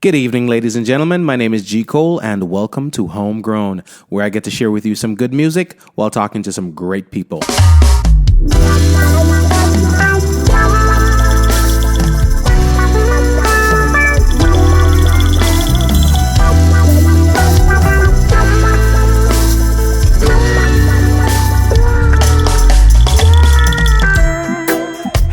Good evening, ladies and gentlemen. My name is G. Cole, and welcome to Homegrown, where I get to share with you some good music while talking to some great people.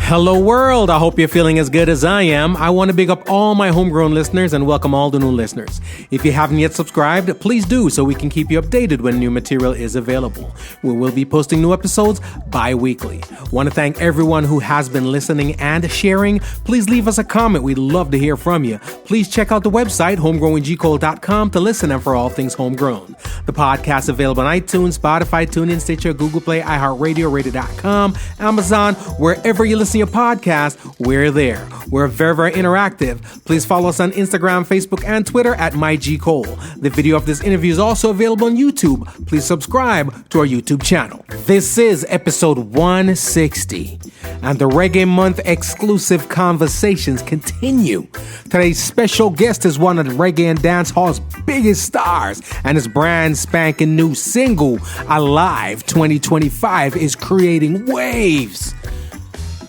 Hello world, I hope you're feeling as good as I am. I want to big up all my homegrown listeners and welcome all the new listeners. If you haven't yet subscribed, please do so we can keep you updated when new material is available. We will be posting new episodes bi-weekly. Want to thank everyone who has been listening and sharing. Please leave us a comment, we'd love to hear from you. Please check out the website homegrownwithgcole.com to listen and for all things homegrown. The podcast is available on iTunes, Spotify, TuneIn, Stitcher, Google Play, iHeartRadio, Radio.com, Amazon, wherever you listen to your podcast, we're there. We're very, very interactive. Please follow us on Instagram, Facebook, and Twitter at MyGCole. The video of this interview is also available on YouTube. Please subscribe to our YouTube channel. This is episode 160, and the Reggae Month exclusive conversations continue. Today's special guest is one of the reggae and dancehall's biggest stars, and his brand spanking new single, Alive 2025, is creating waves.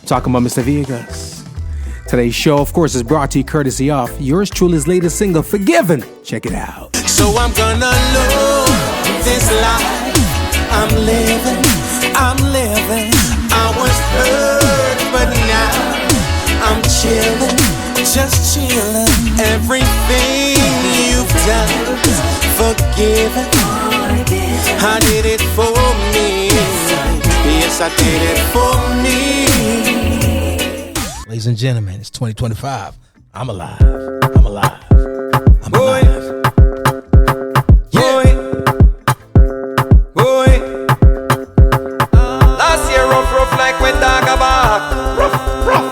Talking about Mr. Vegas. Today's show, of course, is brought to you courtesy of yours truly's latest single, Forgiven. Check it out. So I'm gonna love this life I'm living. I was hurt, but now I'm chilling, just chilling. Everything you've done, forgiven. I did it for me. Yes, I did it for me. Ladies and gentlemen, it's 2025. I'm alive. I'm alive. I'm alive. Yeah. Boy. Last year rough like when dog a bark. Rough.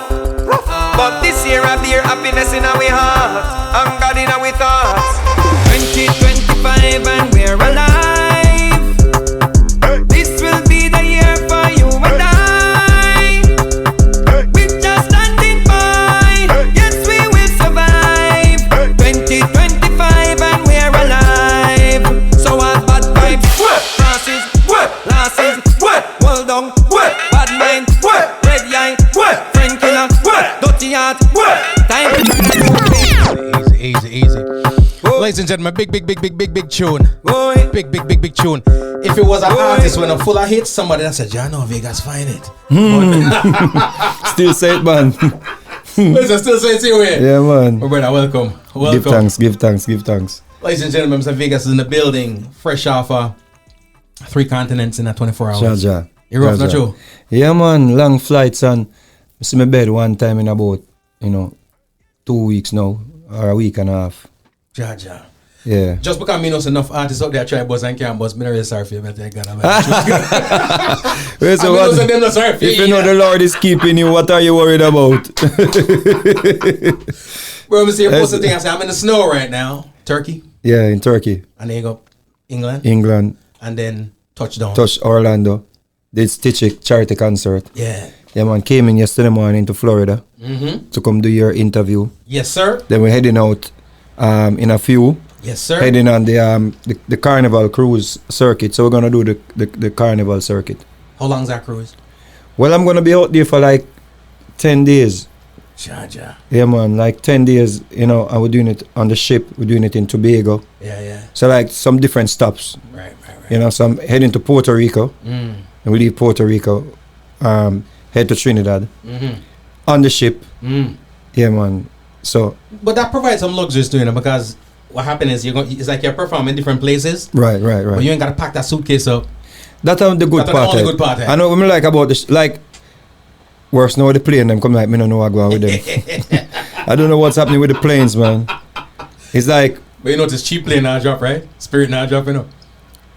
But this year I bear happiness in our heart, and God in our thoughts. 2025 and we're alive. This will be the year for you and I. We're just standing by. Yes, we will survive. 2025 and we're alive. So all bad vibes, losses, hold on, bad mind, red eye, friend killer, dirty heart, time. Easy. Ladies and gentlemen, big tune. Big tune. If it was an artist when I'm full of hits, somebody that said, "Yeah, no, Vegas, find it." Still say it, man. Listen, still say it to you here. Yeah, man. Oh, brother, welcome. Give thanks. Ladies and gentlemen, Mr. Vegas is in the building, fresh off 3 continents in 24 hours. Jaja. You're rough, not you? Yeah, man. Long flights, and I see my bed one time in about, 2 weeks now, or a week and a half. Jaja. Yeah. Just because me know enough artists out there try buzz and can't buzz, me not really sorry for you, but I got If you know the Lord is keeping you, what are you worried about? Bro, me see you post the thing, I say, I'm in the snow right now. Turkey. Yeah, in Turkey. And then you go England. And then touchdown. Touch Orlando. Did Stitchick charity concert. Yeah. Yeah, man. Came in yesterday morning to Florida to come do your interview. Yes, sir. Then we're heading out in a few. Yes, sir. Heading on the Carnival cruise circuit. So we're going to do the Carnival circuit. How long's that cruise? Well, I'm going to be out there for like 10 days. Jaja. Yeah, man. Like 10 days, and we're doing it on the ship. We're doing it in Tobago. Yeah. So like some different stops. Right. So I'm heading to Puerto Rico. And we leave Puerto Rico, head to Trinidad. On the ship. Yeah, man. So. But that provides some luxuries to you, because what happens is it's like you're performing in different places. Right. But you ain't got to pack that suitcase up. That's the good part. That's the good part. I know what I like about this. Like, worse now with the plane, them come like, me don't know what's going on with them. I don't know what's happening with the planes, man. It's like. But you notice cheap plane now drop, right? Spirit now drop,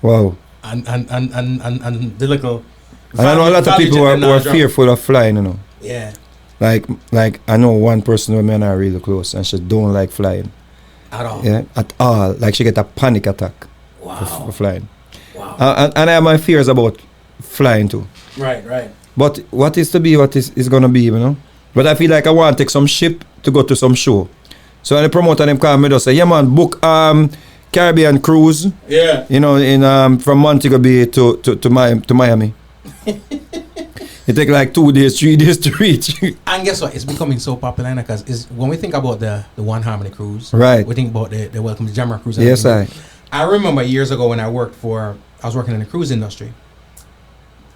Wow. And the little. And I know a lot of people who are fearful of flying, Yeah. Like I know one person who and I are really close, and she don't like flying. At all? Yeah, at all. Like she get a panic attack for flying. Wow. And I have my fears about flying too. Right. But what is to be, what is going to be, But I feel like I want to take some ship to go to some show. So when the promoter them call me, just say, yeah man, book Caribbean cruise. Yeah. You know, in from Montego Bay to Miami. It take like 2 days, 3 days to reach. And guess what? It's becoming so popular because when we think about the One Harmony cruise, right? We think about the Welcome to Jamrock cruise. Yes, I remember years ago when I was working in the cruise industry,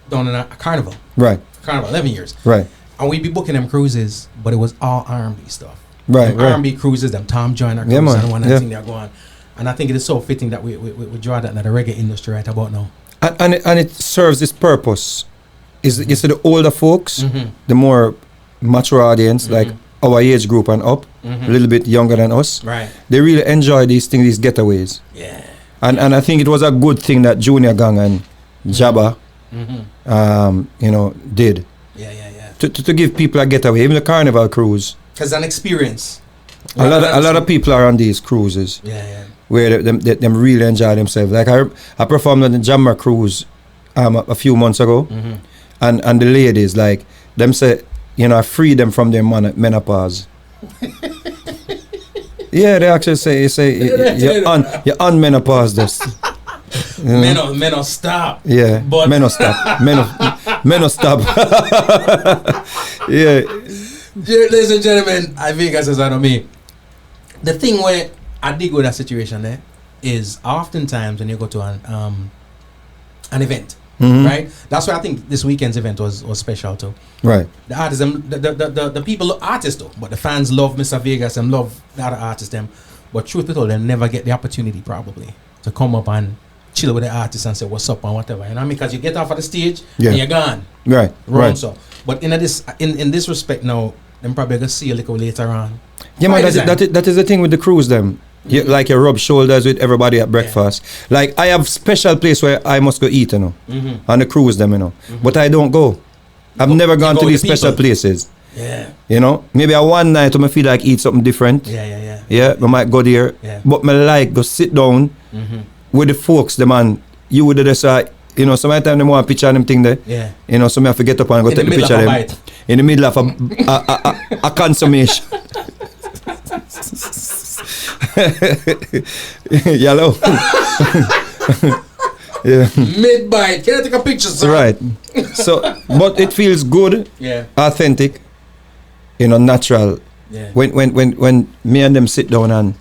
down in a carnival. Right. Carnival, 11 years. Right. And we'd be booking them cruises, but it was all R&B stuff. Right. Them R&B cruises, them Tom Joyner cruises, man. and one thing they're going. And I think it is so fitting that we draw that in the reggae industry right about now. And it serves its purpose. You see the older folks, the more mature audience, like our age group and up, a little bit younger than us, right? They really enjoy these things, these getaways. Yeah. And I think it was a good thing that Junior Gang and Jabba, did. Yeah. To give people a getaway, even the Carnival cruise. Because an experience. A lot of people are on these cruises. Yeah. Where them really enjoy themselves. Like I performed on the Jamrock cruise a few months ago. And the ladies, like, them say, I free them from their menopause. Yeah, they actually say you're on menopause. Just, Men stop. Yeah, but men stop. Men stop. Yeah. Ladies and gentlemen, I think as I know me. The thing where I dig with that situation there is oftentimes when you go to an event. Right, that's why I think this weekend's event was special too. Right, the artists, the people, artists though, but the fans love Mr. Vegas and love the other artists them. But truth be told, they never get the opportunity probably to come up and chill with the artists and say what's up and whatever. You know what I mean? Because you get off of the stage and you're gone. Right, right. So, but in this respect now, them probably gonna see you a little later on. Yeah, man. That is the thing with the cruise them. Like you rub shoulders with everybody at breakfast. Yeah. Like I have special place where I must go eat, on the cruise them, But I don't go. I've never gone to these special places. Yeah. Maybe a one night when I feel like eat something different. Yeah. Yeah, I might go there. Yeah. But me like go sit down with the folks, the man. You would just sometimes them want a picture and them thing there. Yeah. So me have to get up and go take the picture of them. In the middle of a consummation. Yellow. Yeah. Mid-bite. Can I take a picture, sir? Right. So, but it feels good. Yeah. Authentic. Natural. Yeah. When me and them sit down and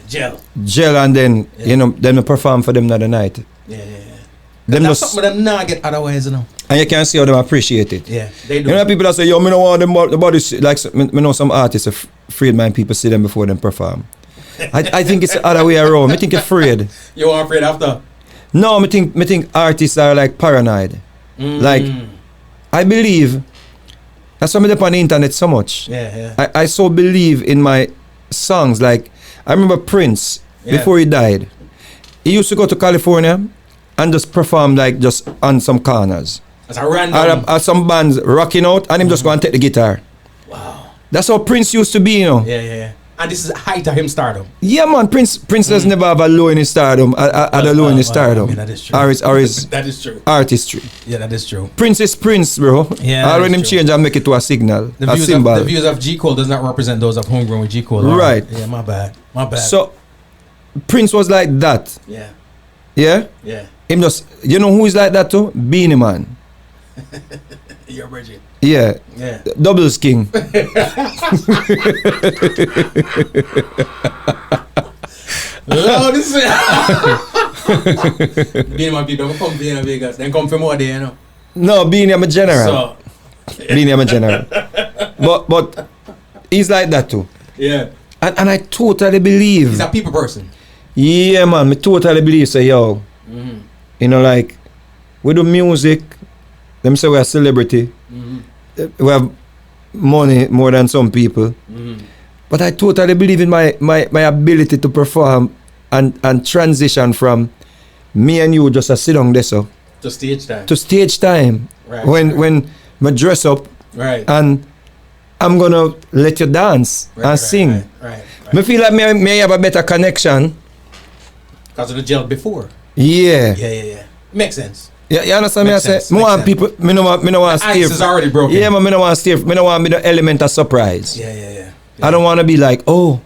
gel and then then I perform for them another night. Yeah. Them that's something them not get otherwise, And you can see how them appreciate it. Yeah, they do. People that say, yo, me don't want them the body like me know some artists afraid mind people see them before them perform. I think it's the other way around. I think you're afraid. You are afraid after? No, I think artists are like paranoid. Like I believe that's why I'm up on the internet so much. Yeah. I so believe in my songs. Like I remember Prince before he died. He used to go to California and just perform like just on some corners. As a random. Or some bands rocking out and him just go and take the guitar. Wow. That's how Prince used to be, Yeah. And this is the height of him stardom. Yeah, man. Prince does never have a low in his stardom. A low in his stardom. I mean, that is true. Or his that is true. Artistry. Yeah, that is true. Prince is Prince, bro. Yeah. Or when him change and make it to a signal, a symbol. The views of G. Cole does not represent those of Homegrown with G. Cole. Right. Yeah, my bad. So, Prince was like that. Yeah. Yeah? Yeah. Him just, who is like that too? Beanie Man. You're Bridget. Yeah. Doubles King. Lord, this is Beanie Man people don't come to Vegas. Then come for more day, No, Beanie I'm a general. So. Beanie I'm a general. But he's like that too. Yeah. And I totally believe. He's a people person. Yeah, man. Me totally believe. Say, yo. Like, we do music. Them say we're a celebrity. We have money more than some people. But I totally believe in my ability to perform and transition from me and you just a sit down there so. To stage time. To stage time. Right. When I dress up. Right. And I'm gonna let you dance and sing. Right. Me feel like me have a better connection. Because of the gel before. Yeah. Yeah. Makes sense. Yeah, you understand me? I say, me want people, me no want the ice is already broken. Yeah, man, me no want steer. Me no want me the element of surprise. Yeah. I don't want to be like, oh,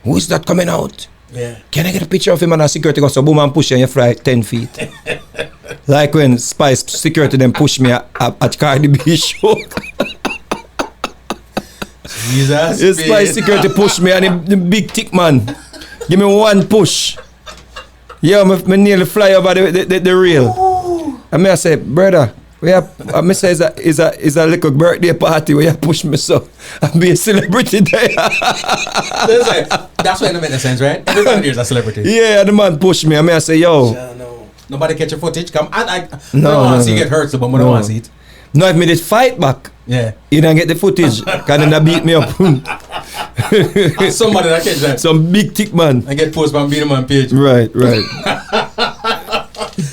who is that coming out? Yeah. Can I get a picture of him? And a security goes, so boom and push you and you fly 10 feet. Like when Spice security then push me at Cardi B show. Jesus. The Spice security push me and the big thick man. Give me one push. Yeah, me nearly fly over the rail. And I say, brother, I say is a little birthday party where you push me so and be a celebrity there. That's why it makes sense, right? Everybody here is a celebrity. Yeah, the man push me. I say, yo. No. Nobody catch your footage. Come. I No, don't want no, to see you no. get hurt, so but I don't want to see it. No, if me did fight back, Yeah. you don't get the footage. Cause then they beat me up. And somebody that catch that. Some big thick man. I get posted on Beat Man page. Right.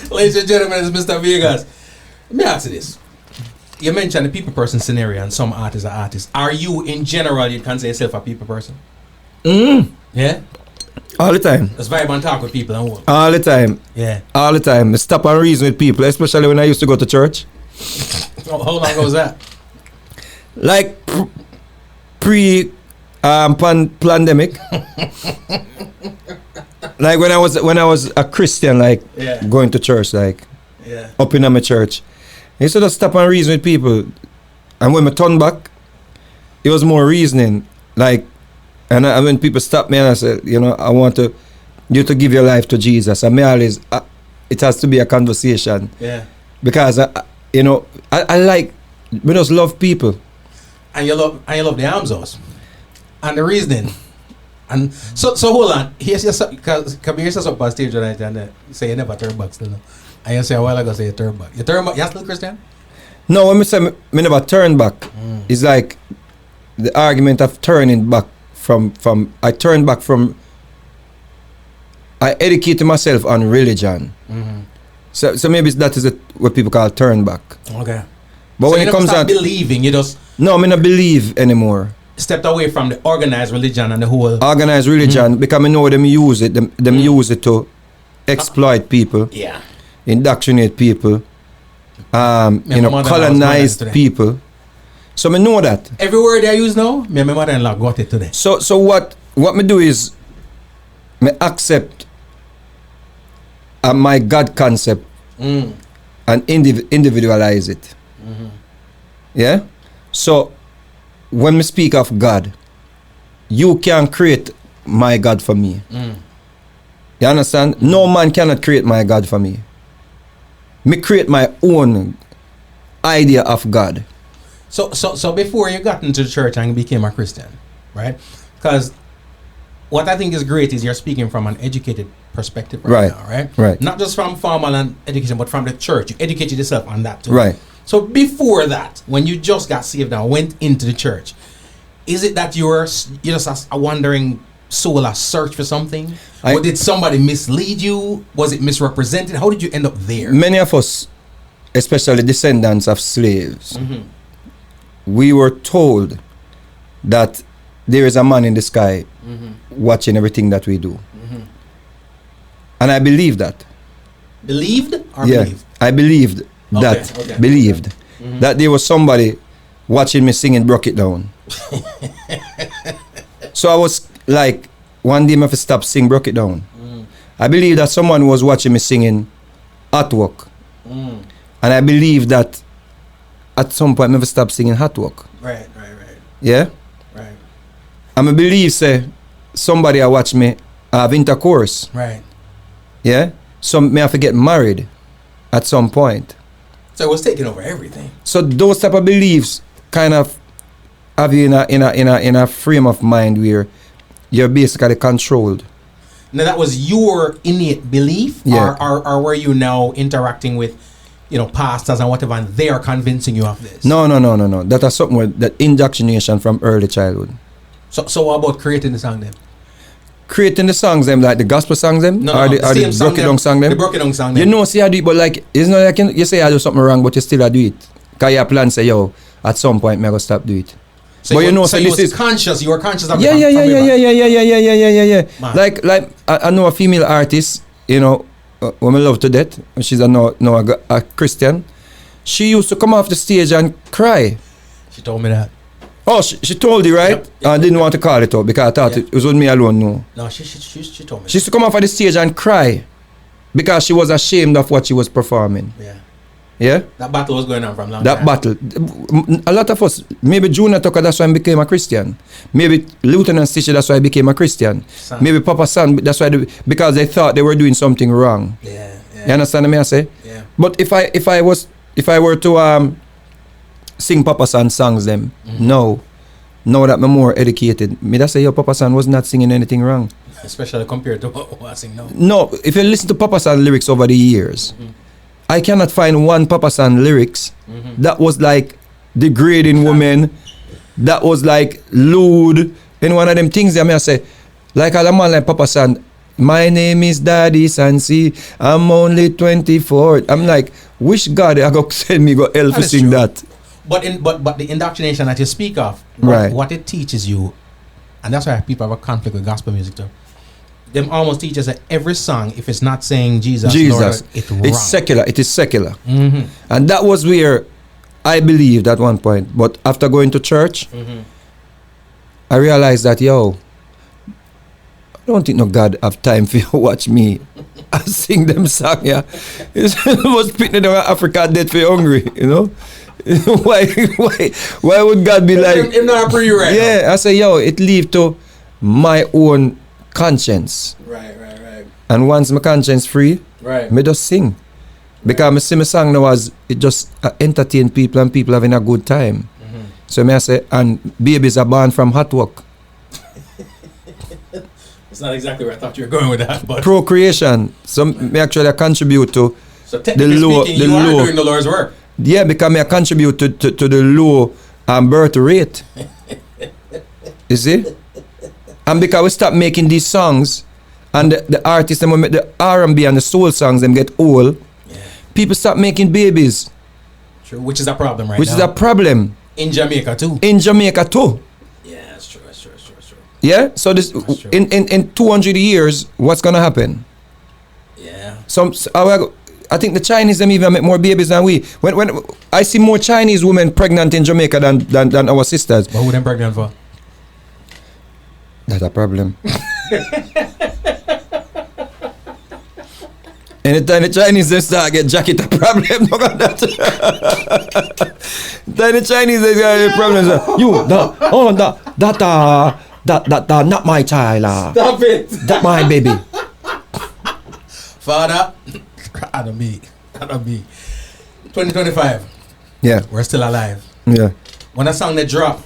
Ladies and gentlemen, it's Mr. Vegas. Let me ask you this. You mentioned the people person scenario and some artists are artists. Are you in general, you consider yourself a people person? Yeah? All the time. Let's vibe and talk with people and what? All the time. Yeah. All the time. I stop and reason with people, especially when I used to go to church. How long ago was that? Like pre-pandemic. Like when I was a Christian, like Yeah. going to church, like Yeah. up in my church. I used to just stop and reason with people. And when I turn back, it was more reasoning. Like, and when people stop me and I said, you know, I want you to give your life to Jesus. And me always, it has to be a conversation. Yeah. Because, I like, we just love people. And you love the arms house. And the reasoning. And so hold on. Here's your because Kabir says up on stage right and say you never turn back still. And you say a while ago say you turn back. You turn back, you're still Christian? No, when I say me never turn back, it's like the argument of turning back from I turn back from I educated myself on religion. So maybe that is what people call turn back. Okay. But So when you it never comes stop out, believing, you just no, I mean I believe anymore. stepped away from the organized religion and the whole Organized religion because I know them use it. Them use it to exploit people, yeah. indoctrinate people, My mother-in-law was going colonize today. people. So I know that. Every word I use now, me and my mother-in-law got it today. So what me do is me accept my God concept and individualize it. Yeah? So when we speak of God, you can create my God for me. You understand? No man cannot create my God for me. Me create my own idea of God. So before you got into the church and became a Christian, right? Because what I think is great is you're speaking from an educated perspective right now, right? Right. Not just from formal and education, but from the church. You educated yourself on that too. Right. So before that, when you just got saved and went into the church, is it that you're just a wandering soul, a search for something? Or did somebody mislead you? Was it misrepresented? How did you end up there? Many of us, especially descendants of slaves, we were told that there is a man in the sky watching everything that we do. And I believe that. Believed or Yeah, believed? I believed that. okay. Believed that there was somebody watching me singing Broke It Down. So I was like, one day I have to stop singing Broke It Down. I believe that someone was watching me singing Hot Work. And I believe that at some point I have to stop singing Hot Work. Right. Yeah? Right. And I believe say somebody I watch me have intercourse. Right. Yeah? So me have to get married at some point. So it was taking over everything. So those type of beliefs kind of have you in a frame of mind where you're basically controlled. Now that was your innate belief, Yeah. or were you now interacting with, pastors and whatever, and they are convincing you of this? No. That is something that indoctrination from early childhood. So what about creating the song then? Creating the songs them like the gospel songs them or the same Broke It Down song them. The Broke It Down song You them. know, see I do it, but like it's not like you say I do something wrong, but you still do it. Cause your plan say yo, at some point me I go stop do it. So but you you know, so so you this was is conscious. You were conscious of yeah. Man. Like I know a female artist, when I love to death. She's a Christian. She used to come off the stage and cry. She told me that. Oh, she told you, right? Yep. I didn't want to call it out because I thought Yeah. it was with me alone. No. No, she told me. She used to come off of the stage and cry because she was ashamed of what she was performing. Yeah. Yeah? That battle was going on from long That time. battle. A lot of us, maybe Junior Tucker, that's why I became a Christian. Maybe Lieutenant Stitcher, that's why I became a Christian. Son. Maybe Papa San, that's why because they thought they were doing something wrong. Yeah. You understand what I say? Yeah. But if I were to sing Papa San songs them, now that I'm more educated, me that say your Papa San was not singing anything wrong. Especially compared to what I sing now. No, if you listen to Papa San lyrics over the years, I cannot find one Papa San lyrics that was like degrading women, that was like lewd, and one of them things that I say, like a man like Papa San, my name is Daddy Sansi, I'm only 24. I'm like, wish God I go send me go hell That to is sing true. that. But the indoctrination that you speak of, Right. what it teaches you, and that's why people have a conflict with gospel music too. Them almost teach us that every song, if it's not saying Jesus, Lord, it's wrong. It's secular. It is secular. Mm-hmm. And that was where I believed at one point. But after going to church, I realized that, I don't think no God have time for you to watch me I sing them song, yeah. It's was pitting down Africa dead for hungry, you know. why would God be like him not free right yeah, now. I say, it leave to my own conscience. Right. And once my conscience free, Right. me just sing. Because I see my song now as it just entertain people and people having a good time. So me I say, and babies are born from hot work. It's not exactly where I thought you were going with that, but Procreation. So me actually contribute to so technically speaking, you are doing the Lord's work. yeah, because me contribute to the low birth rate. You see? And because we stop making these songs and the artists them make the R&B and the soul songs them get old, people stop making babies. True, which is a problem right which now. is a problem In Jamaica too. in Jamaica too. Yeah, that's true. Yeah? So this That's true. in 200 years, what's gonna happen? Yeah. I think the Chinese them even make more babies than we. When I see more Chinese women pregnant in Jamaica than our sisters. What would them pregnant for? That's a problem. Anytime the Chinese they start get jacket a problem, look at that. Then the Chinese they get problems. That not my child. Stop it. That my baby. Father, I don't be. 2025. Yeah. We're still alive. Yeah. When that song that dropped,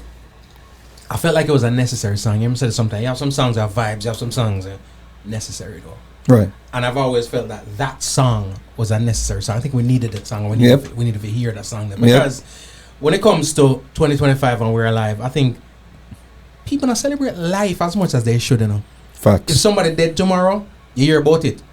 I felt like it was a necessary song. You ever said something? You have some songs that have vibes. You have some songs that are necessary though. Right. And I've always felt that song was a necessary song. I think we needed that song. We needed to hear that song. Because when it comes to 2025 and we're alive, I think people don't celebrate life as much as they should, you know. Facts. If somebody dead tomorrow, you hear about it.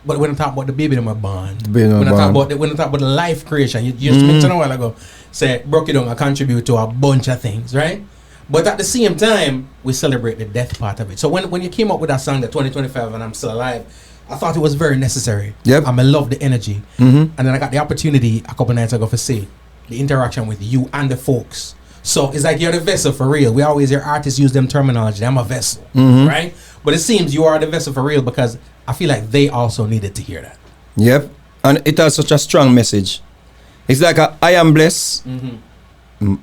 But when I talk about the baby them were born, Baby them when I born. talk about the life creation, you just mentioned a while ago, say broke it down, I contribute to a bunch of things, right? But at the same time, we celebrate the death part of it. So when you came up with that song, the 2025 and I'm Still Alive, I thought it was very necessary. Yep. And I love the energy. Mm-hmm. And then I got the opportunity a couple nights ago to see the interaction with you and the folks. So it's like you're the vessel for real. We always hear artists use them terminology. I'm a vessel, right? But it seems you are the vessel for real because I feel like they also needed to hear that. Yep. And it has such a strong message. It's like I am blessed.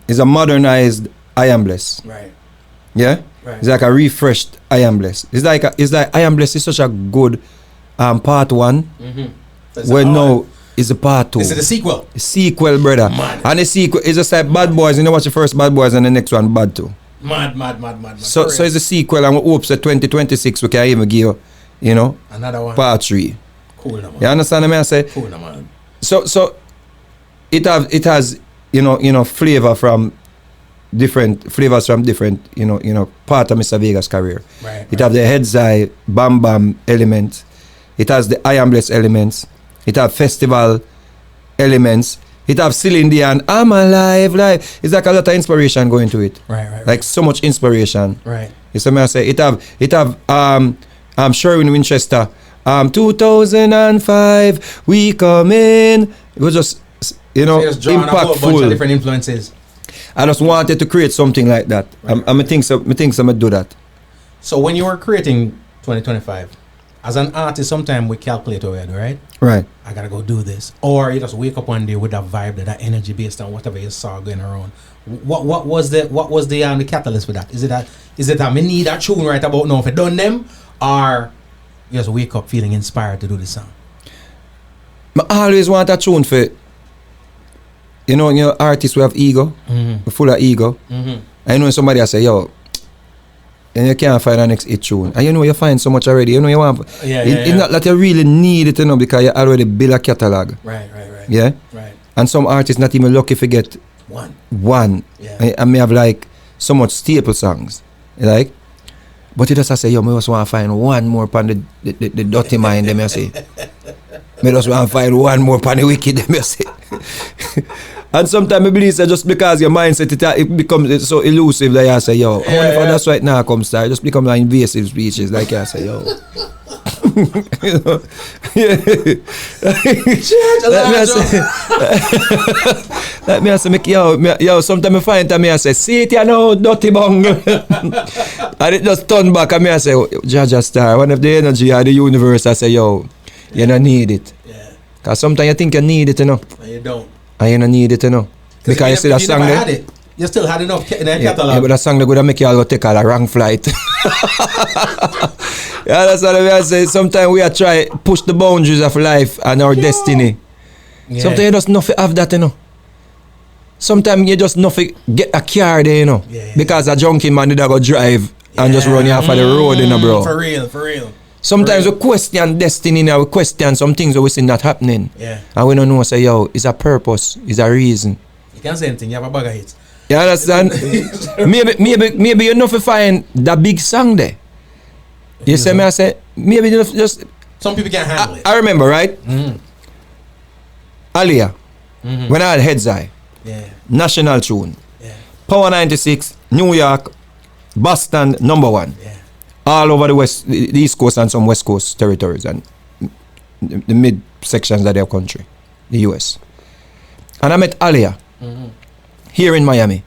It's a modernized I am blessed. Right. Yeah? Right. It's like a refreshed I am blessed. It's like I am blessed is such a good part one. Where now is the part two. This is the sequel. Sequel, brother. Mad. And the sequel is just like Bad Boys. You know watch the first Bad Boys and the next one Bad 2. Mad. So it's a sequel and we hope that 2026 we can even give Another one. part 3. Cool, no, man. You understand what I say? Cool, no, man. So it has flavor from different part of Mr. Vegas career. Right. It have the heads eye bam bam element. It has the I am blessed elements. It have festival elements. It have Celine Dion I'm alive live. It's like a lot of inspiration going to it. Right. Like so much inspiration. Right. You see me I say it have Sherwin Winchester 2005 we come in. It was just So you're just drawing a whole bunch of impactful. different influences. I just wanted to create something like that. Right. I think so. I think so. I do that. So when you were creating 2025, as an artist, sometimes we calculate what we do, right? Right. I gotta go do this, or you just wake up one day with that vibe, that energy based on whatever you saw going around. What was the catalyst for that? Is it that me need a tune right about now if I done them, or you just wake up feeling inspired to do this song? I always want a tune for. You know, artists who have ego, full of ego. I know somebody I say, yo, and you can't find the next hit tune. And you find so much already. You want. It's not that you really need it, because you already build a catalog. Right. Yeah. Right. And some artists not even lucky to get one. Yeah. I may have like so much staple songs, like. But you just say, yo, I just want to find one more upon the dirty mind, them you say. I just want to find one more upon the wicked, them you say. And sometimes I believe that just because your mindset it becomes so elusive that you say, yo, I wonder if that's right now comes start. Just become like invasive speeches, like you say, yo. You know? Let me say, yo, sometimes I find that I say, see it, you know, dirty bung. And it just turn back and I say, Jaja Star, one of the energy of the universe, I say, yo, you don't need it. Yeah. Because sometimes you think you need it, you know. And you don't. And you don't need it, you know. Because you see that song there. You still had enough in the catalog. Yeah, but that song they're gonna make you all go take all a wrong flight. Yeah, that's what I say. Sometimes we are try push the boundaries of life and our destiny. Yeah. Sometimes you just not have that, you know. Sometimes you just not get a car there, you know. Yeah. Because a junkie man did go drive and just run you off of the road, you know, bro. For real. Sometimes we question destiny now, we question some things that we see not happening. Yeah. And we don't know, say, yo, it's a purpose, it's a reason. You can't say anything, you have a bag of hits. You understand? maybe you know if you find that big song there. You see me, I say, maybe just... Some people can't handle it. I remember, right? Alia, when I had Heads Eye, national tune, Power 96, New York, Boston, #1. Yeah. All over the East Coast and some West Coast territories and the mid sections of their country, the US. And I met Alia here in Miami.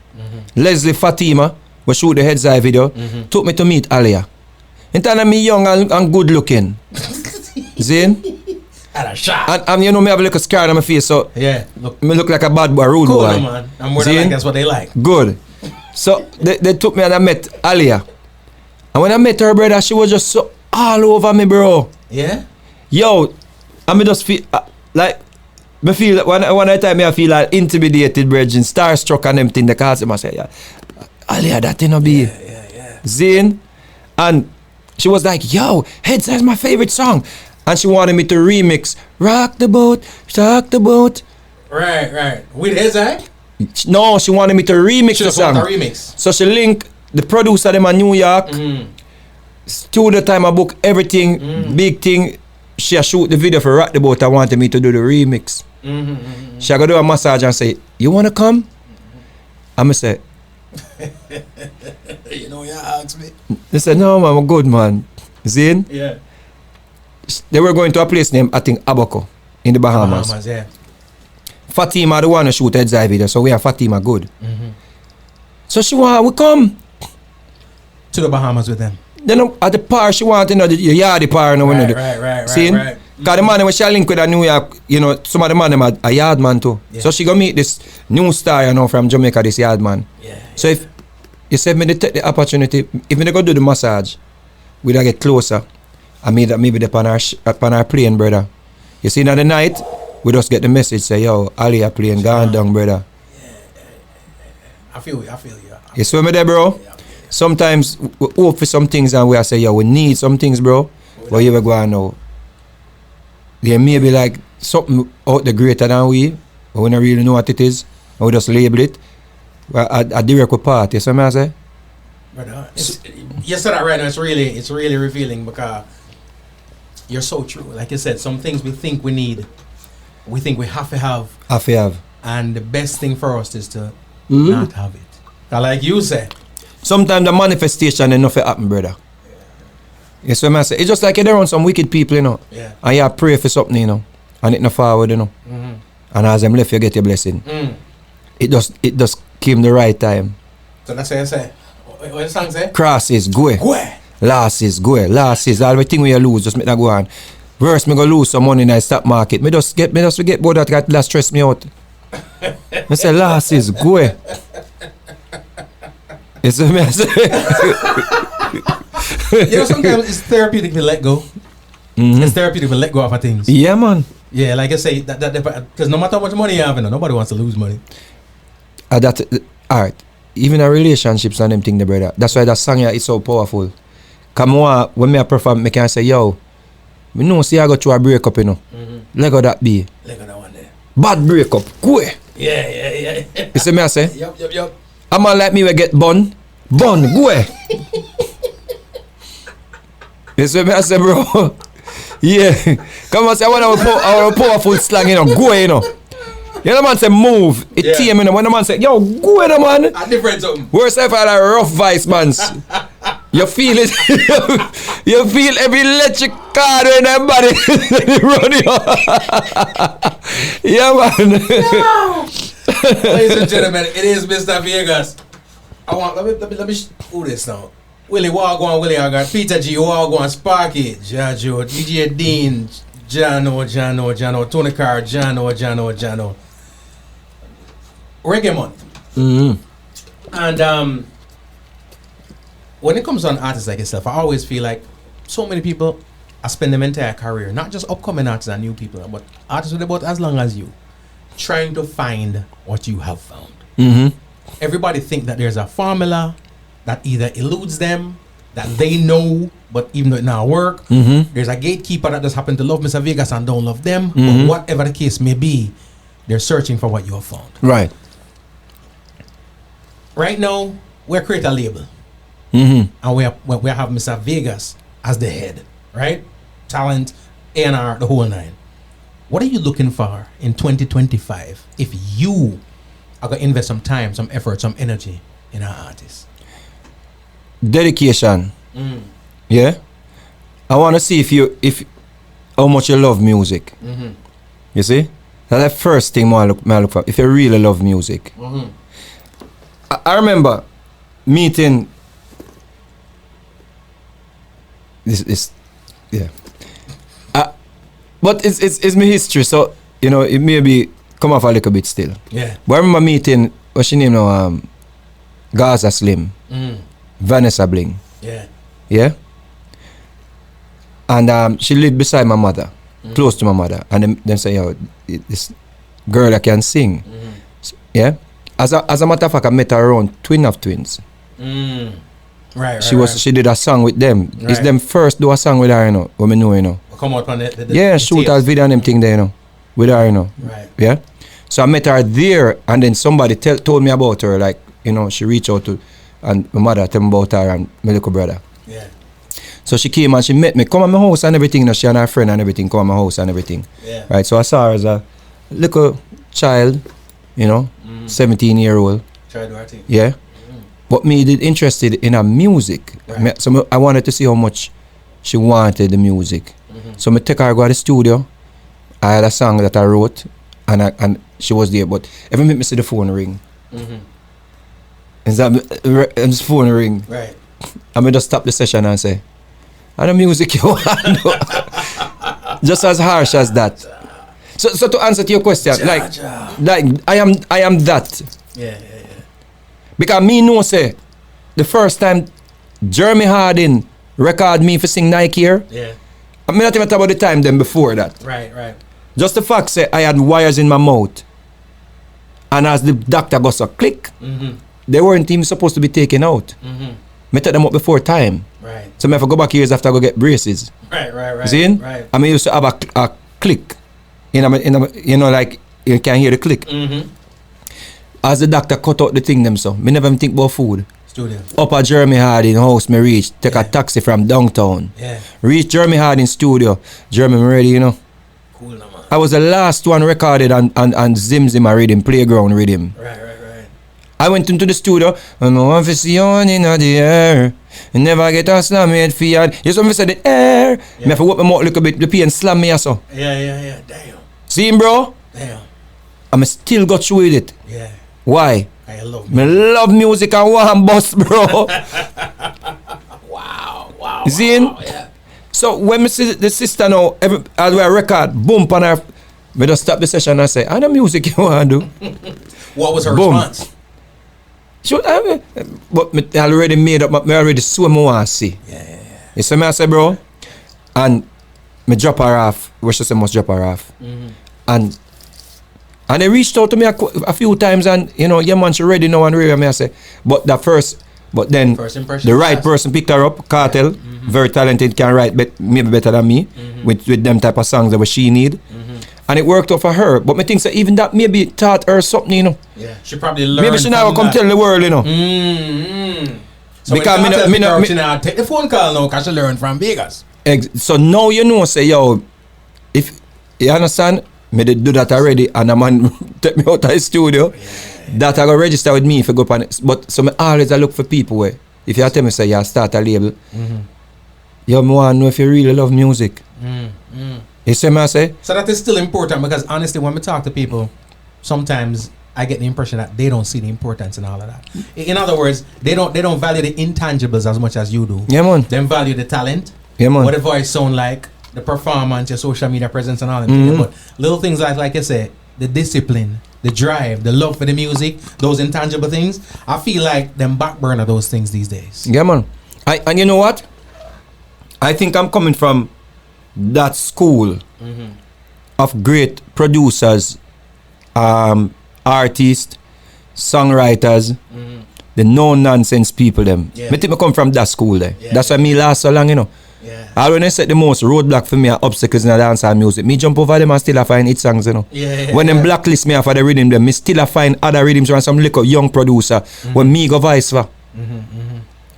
Leslie Fatima, we shoot the Heads Eye video, took me to meet Alia. In time I'm young and good looking. Zin? And you know me have a little scar on my face, so me look like a bad boy, rude boy. Man. I'm more than like that's what they like. Good. So they took me and I met Alia. And when I met her, brother, she was just so all over me, bro. Yeah? Yo, I me just feel like me feel that one time I feel like intimidated, brethren, starstruck and everything. The cause I say, Alia, that you know be. Yeah. Zin. And she was like, yo, Heads Eye's my favorite song. And she wanted me to remix Rock the Boat, Shock the Boat. Right. With Heads Eye? No, she wanted me to remix the song. Remix. So she linked the producer them in New York. Studio time I book everything, big thing. She shoot the video for Rock the Boat. I wanted me to do the remix. She go do a massage and say, you wanna come? I'm say, you know, you asked me. They said, no man, I'm good man. Zin? Yeah. They were going to a place named, I think, Abaco in the Bahamas. Yeah. Fatima the one to shoot Heads Eye video, so we have Fatima good. So she want we come to the Bahamas with them. Then at the par she want the yardie par no right. See? Cause the man when she link with a New York, you know, some of the man them a yard man too. Yeah. So she go meet this new star, you know, from Jamaica, this yard man. Yeah. So if you said me to take the opportunity, if me go do the massage, we get closer. I mean that maybe upon our plane, brother. You see, in the night, we just get the message say, yo, Ali plane gone down, brother. Yeah. I feel you. You see me there, bro? Yeah. Sometimes we hope for some things and we say, yo, we need some things, bro. But you ever go on now? There may be like something out there greater than we, but we don't really know what it is. And we just label it. I direct with part, you see what I say? Brother, you said that right now, it's really revealing because you're so true. Like you said, some things we think we need, we think we have to have. And the best thing for us is to not have it. Like you said. Sometimes the manifestation ain't nothing happen, brother. You see what I say? It's just like you're around some wicked people, you know. Yeah. And you pray for something, you know. And it not forward, you know. And as them left, you get your blessing. It just came the right time. So that's what you say. What the song say? Crosses, go. Losses, go. Losses, all the thing we lose, just make that go on. Worse, me go lose some money in the stock market. Me just forget about that stress me out. I say losses, go. It's a mess. You know, sometimes it's therapeutic to let go. It's therapeutic to let go of things. Yeah, man. Yeah, like I say, because no matter how much money you have, nobody wants to lose money. Alright. Even in relationships and them thing, the brother. That's why that song here is so powerful. Come on, when me perform, I can say, yo, me know see I go through a breakup, you know. Let go that be. Let go that one there. Bad breakup, go. Yeah. You see me I say? Yup. A man like me will get bun, go. You see me I say, bro? Yeah. Come on, say I want our powerful slang, you know, go, you know. You know, man say move. It team, you know. When the man say, yo, go, you know, man. A different something. Where's if I had a rough vice, man? You feel it. You feel every electric car in that body running. Yeah, man. Ladies and gentlemen, it is Mr. Vegas. Let me do this now. Willie Wagwan, Willie I got Peter G, Wagwan, Sparky, Jajo, DJ Dean, Jano, Tony Carr, Jano. Reggae Month. And when it comes on artists like yourself, I always feel like so many people I spend their entire career, not just upcoming artists and new people, but artists with about as long as you, trying to find what you have found. Everybody think that there's a formula that either eludes them, that they know, but even though it not work, there's a gatekeeper that just happen to love Mr. Vegas and don't love them, but whatever the case may be, they're searching for what you have found. Right. Right now, we're creating a label. And we have Mr. Vegas as the head, right? Talent, A&R, the whole nine. What are you looking for in 2025 if you are going to invest some time, some effort, some energy in our artists? Dedication. Yeah. I want to see if how much you love music. You see? That's the first thing I look for. If you really love music. I remember meeting this yeah. But it's my history, so you know it may be come off a little bit still. Yeah. But I remember meeting what's she name now? Gaza Slim. Vanessa Bling. Yeah. Yeah. And she lived beside my mother, close to my mother. And them say, yo, this girl that can sing. Yeah. As a matter of fact, I met her around Twin of Twins. Right. She did a song with them. Right. It's them first do a song with her, you know, when me know, you know. Come out on the shoot a video and them thing there, you know. With her, you know. Right. Yeah. So I met her there, and then somebody told me about her, like, you know, she reached out to, and my mother told me about her and my little brother. Yeah. So she came and she met me, come at my house and everything, you know, she and her friend and everything, come at my house and everything. Yeah. Right, so I saw her as a little child, you know, 17-year-old. Try to do her thing. Yeah. But me did interested in her music. Right. So I wanted to see how much she wanted the music. So I take her go to the studio. I had a song that I wrote and she was there, but every minute I see the phone ring. And the phone ring. Right. And I just stop the session and say, I know music you want. Just as harsh as that. So to answer to your question, like I am that. Yeah. Because me know say the first time Jeremy Hardin record me for sing Nike here. Yeah. I mean not even talk about the time then before that. Right. Just the fact say I had wires in my mouth. And as the doctor goes a click, they weren't even supposed to be taken out. Me take them up before time. Right. So me have to go back years after I go get braces. Right. See? Right. I mean used to have a click. You know, like you can hear the click. As the doctor cut out the thing them so, me never even think about food. Studio. Up at Jeremy Hardin house, me reach, take a taxi from downtown. Yeah. Reach Jeremy Hardin studio. Jeremy, me ready, you know. Cool, no, man. I was the last one recorded on Zim Zim rhythm, playground rhythm. Right. I went into the studio, and I want to see on in the air. And never get a slam made for you. You saw me say the air. Me have to whip my mouth a little bit, the pain slam me so. Yeah. Damn. See him, bro? Damn. I'm still got through with it. Yeah. Why? I love Me love music and one bus, bro. Wow. You see? Yeah. So when me see the sister now, as we record, boom, on her, me just stop the session and say, I know music you want to do. What was her Boom. response? She, but me already made up, me already so me want to see. Yeah. You see me I say, bro? And me drop her off, where she say must drop her off. And they reached out to me a few times and, you know, yeah man, she ready now and ready. Me I say, but then First impression the right fast. person picked her up, Cartel, very talented, can write maybe better than me, with them type of songs that she need. And it worked out for her. But me think that even that maybe taught her something, you know. Yeah. She probably learned. Maybe she now from come that. tell the world, you know. So Because she now take the phone call now because she learned from Vegas. So now you know, say, yo, if you understand, me did do that already, and a man take me out of the studio, that I go register with me if I go up on it. But so me always I look for people where, if you tell me, say, you start a label, yo, me want to know if you really love music. You see me I say? So that is still important because honestly, when we talk to people, sometimes I get the impression that they don't see the importance in all of that. In other words, they don't value the intangibles as much as you do. Yeah, man. They value the talent, Yeah, man. what the voice sound like, the performance, your social media presence, and all that. But little things like I said, the discipline, the drive, the love for the music, those intangible things, I feel like them back burner those things these days. Yeah, man. And you know what? I think I'm coming from that school of great producers, artists, songwriters, the no-nonsense people them. Yeah. I think I come from that school there. Yeah. That's why me last so long, you know. Yeah. I when I set the most roadblock for me are obstacles in the dancehall music. Me jump over them and still I find hit songs, you know. When them blacklist me for the rhythm them, me still I find other rhythms from some little young producer when me go vice for.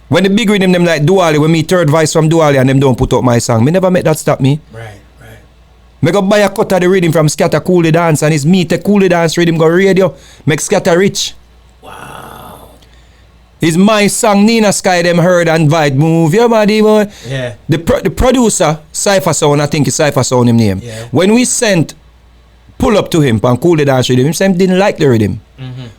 When the big rhythm them like Duali, when me third voice from Duali and them don't put up my song, me never make that stop me. Right. Me go buy a cut of the rhythm from Scatter Cool the Dance and it's me take Cool the Dance rhythm go radio, make Scatter rich. Wow. It's my song Nina Sky them heard and vibe move your body boy. Yeah. The producer, Cypher Sound, I think it's Cypher Sound him name. Yeah. When we sent pull up to him and Cool the Dance rhythm, him didn't like the rhythm.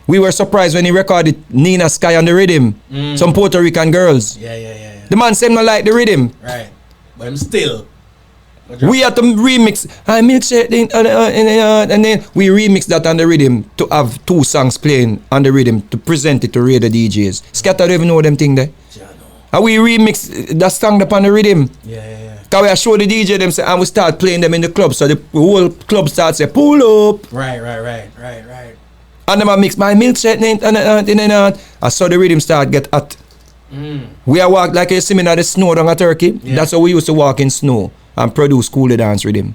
We were surprised when he recorded Nina Sky on the rhythm. Some Puerto Rican girls. Yeah. The man said not like the rhythm. Right. But I'm still. We had to remix I milkshake and then we remixed that on the rhythm to have two songs playing on the rhythm to present it to radio DJs. Scatter don't even know them thing there. And we remixed that song upon the rhythm. Yeah. Cause we show the DJ them say and we start playing them in the club. So the whole club starts say pull up. Right. And then I mix my milkshake and I saw the rhythm start get hot. We are walk like you see me in the snow down at Turkey. Yeah. That's how we used to walk in snow and produce Cool the Dance rhythm.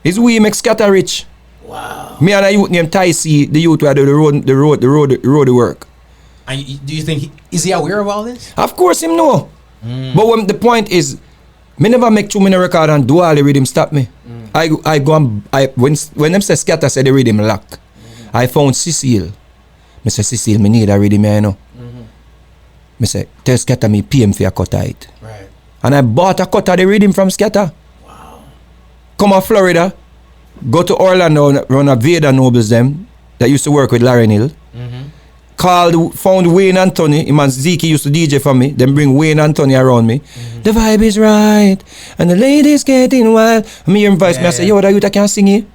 It's we make Scatter rich. Wow. Me and a youth named Ty C, the youth who do the road work. And do you think is he aware of all this? Of course him know. But when the point is, me never make too many record and do all the rhythm stop me. I go and when them say Scatter say the rhythm lock. I found Cecile. Me say Cecile, me need a rhythm, you know. Me say tell Scatter me PM for a cut of it. Right. And I bought a cut of the rhythm from Scatter. Wow. Come to Florida, go to Orlando, run a Vader Nobles them that used to work with Larry Hill. Found Wayne Anthony, him and Zeke used to DJ for me. Then bring Wayne Anthony around me. The vibe is right, and the ladies getting wild. And me hear him voice, me I say, yo, that youth I can sing it.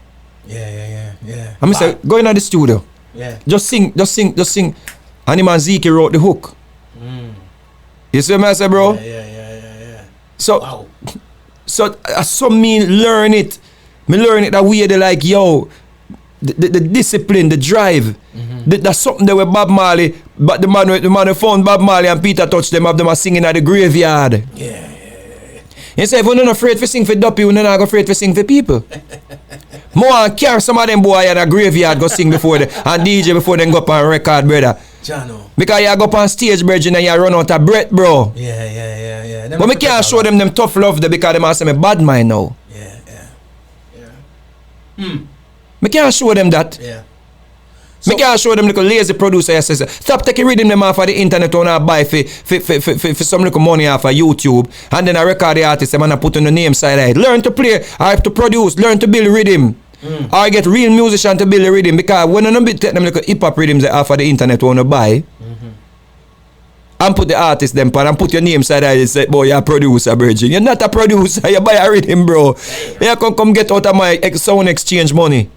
Yeah. And me say, go in the studio. Yeah. Just sing. And him and Zeke wrote the hook. You see what I say, bro? Yeah. So, Wow. so me learn it. Me learn it that way they like, yo, the discipline, the drive. That's something that with Bob Marley, but the man who found Bob Marley and Peter Touch them singing at the graveyard. Yeah. You say if you're not afraid to sing for Duppy, you're not afraid to sing for people. More carry some of them boy in a graveyard go sing before they and DJ before they go up on record, brother. Jano. Because you go up on stage, brethren, and you run out of breath, bro. Yeah. But me can't show them tough love there because them say me bad mind now. Yeah. Me can't show them that. Yeah. Me can't show them little lazy producer that says, stop taking rhythm them off of the internet when I buy for some little money off of YouTube and then I record the artist them and I put on the name side of it. Learn to play, I have to produce, learn to build rhythm. Or get real musician to build a rhythm, because when I take them like hip hop rhythms that off of the internet wanna buy, and put the artist them pan and put your name side and say, boy, you're a producer, virgin. You're not a producer, you buy a rhythm, bro. You come get out of my sound exchange money.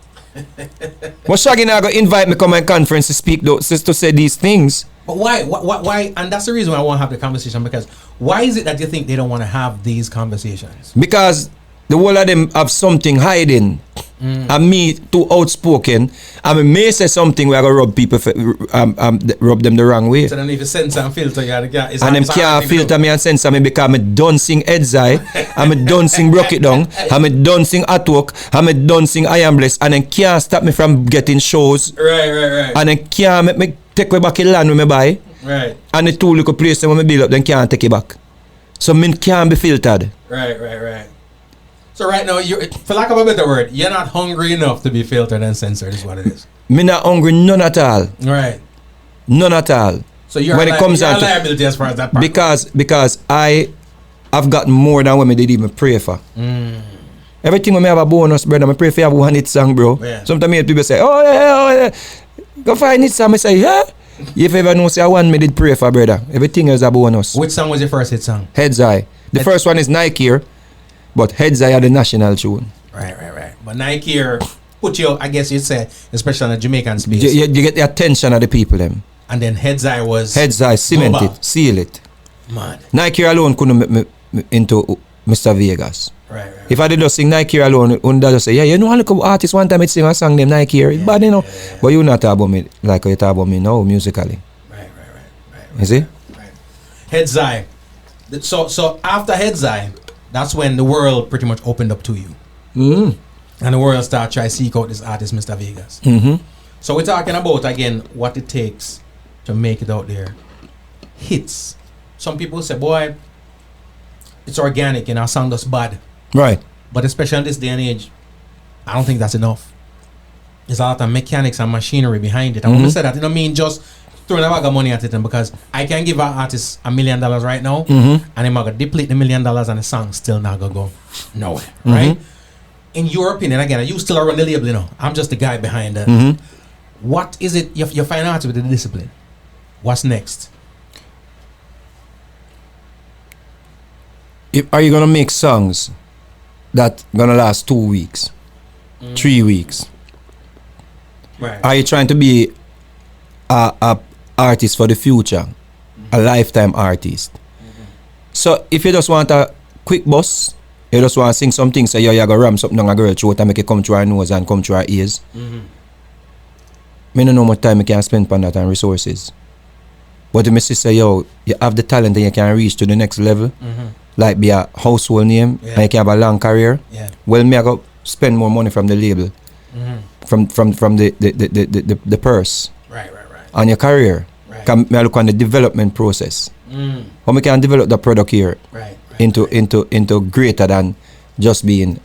But Shaggy now go invite me come my conference to speak to say these things. But why? And that's the reason why I want to have the conversation, because why is it that you think they don't want to have these conversations? Because the whole of them have something hiding. And me too outspoken. I may say something where I go rub people, rub them the wrong way. So then if you censor and filter, and them can't filter me and censor me because I'm done sing Heads Eye, I'm done sing Broke It Down, I'm done sing Artwork, I'm done sing I Am Blessed, and then can't stop me from getting shows. Right. And then can't make me take me back in land when me buy. Right. And the two little places when me build up, then can't take it back. So me can't be filtered. Right. So right now, for lack of a better word, you're not hungry enough to be filtered and censored, is what it is. Me not hungry, none at all. Right. None at all. So you're when a liability as far as that part. Because I've gotten more than what me did even pray for. Everything when me have a bonus, brother, I pray for have one hit song, bro. Yeah. Sometimes people say, oh yeah, go find it song. I say, yeah. If you ever know, say I one me did pray for, brother. Everything else a bonus. Which song was your first hit song? Heads Eye. The first one is Nike here. But Heads Eye are the national tune. Right. But Nike here put you, I guess you'd say, especially on the Jamaican space. You get the attention of the people them. And then Heads Eye was... Heads Eye, cement it, seal it. Mad. Nike alone couldn't make me into Mr. Vegas. Right. If I did just sing Nike alone, one just say, yeah, you know, I look at artists one time it sing a song named Nike here. It's bad, you know. Yeah. But you not talk about me like you talk about me now, musically. Right. You see? Right. Heads Eye. So after Heads Eye, that's when the world pretty much opened up to you. And the world started trying to seek out this artist, Mr. Vegas. So we're talking about, again, what it takes to make it out there. Hits. Some people say, boy, it's organic and our sound does bad. Right. But especially in this day and age, I don't think that's enough. There's a lot of mechanics and machinery behind it. I want to say that, you know what I mean? Just throwing a bag of money at it, because I can give an artist $1 million right now, and I'm going to deplete the $1 million and the song still not going to go nowhere, right? In your opinion, again, you still run the label, you know. I'm just the guy behind that. What is it you find out with the discipline? What's next? Are you going to make songs that going to last 2 weeks, 3 weeks? Right. Are you trying to be a artist for the future, a lifetime artist? So if you just want a quick bus, you just want to sing something, say you're going to ram something on a girl throat and make it come through her nose and come through her ears, I don't know how much time I can spend on that and resources. But if my sister, you have the talent and you can reach to the next level, like be a household name, and you can have a long career, well, me I go spend more money from the label, from the purse, on your career. Can me look on the development process. How we can develop the product here into greater than just being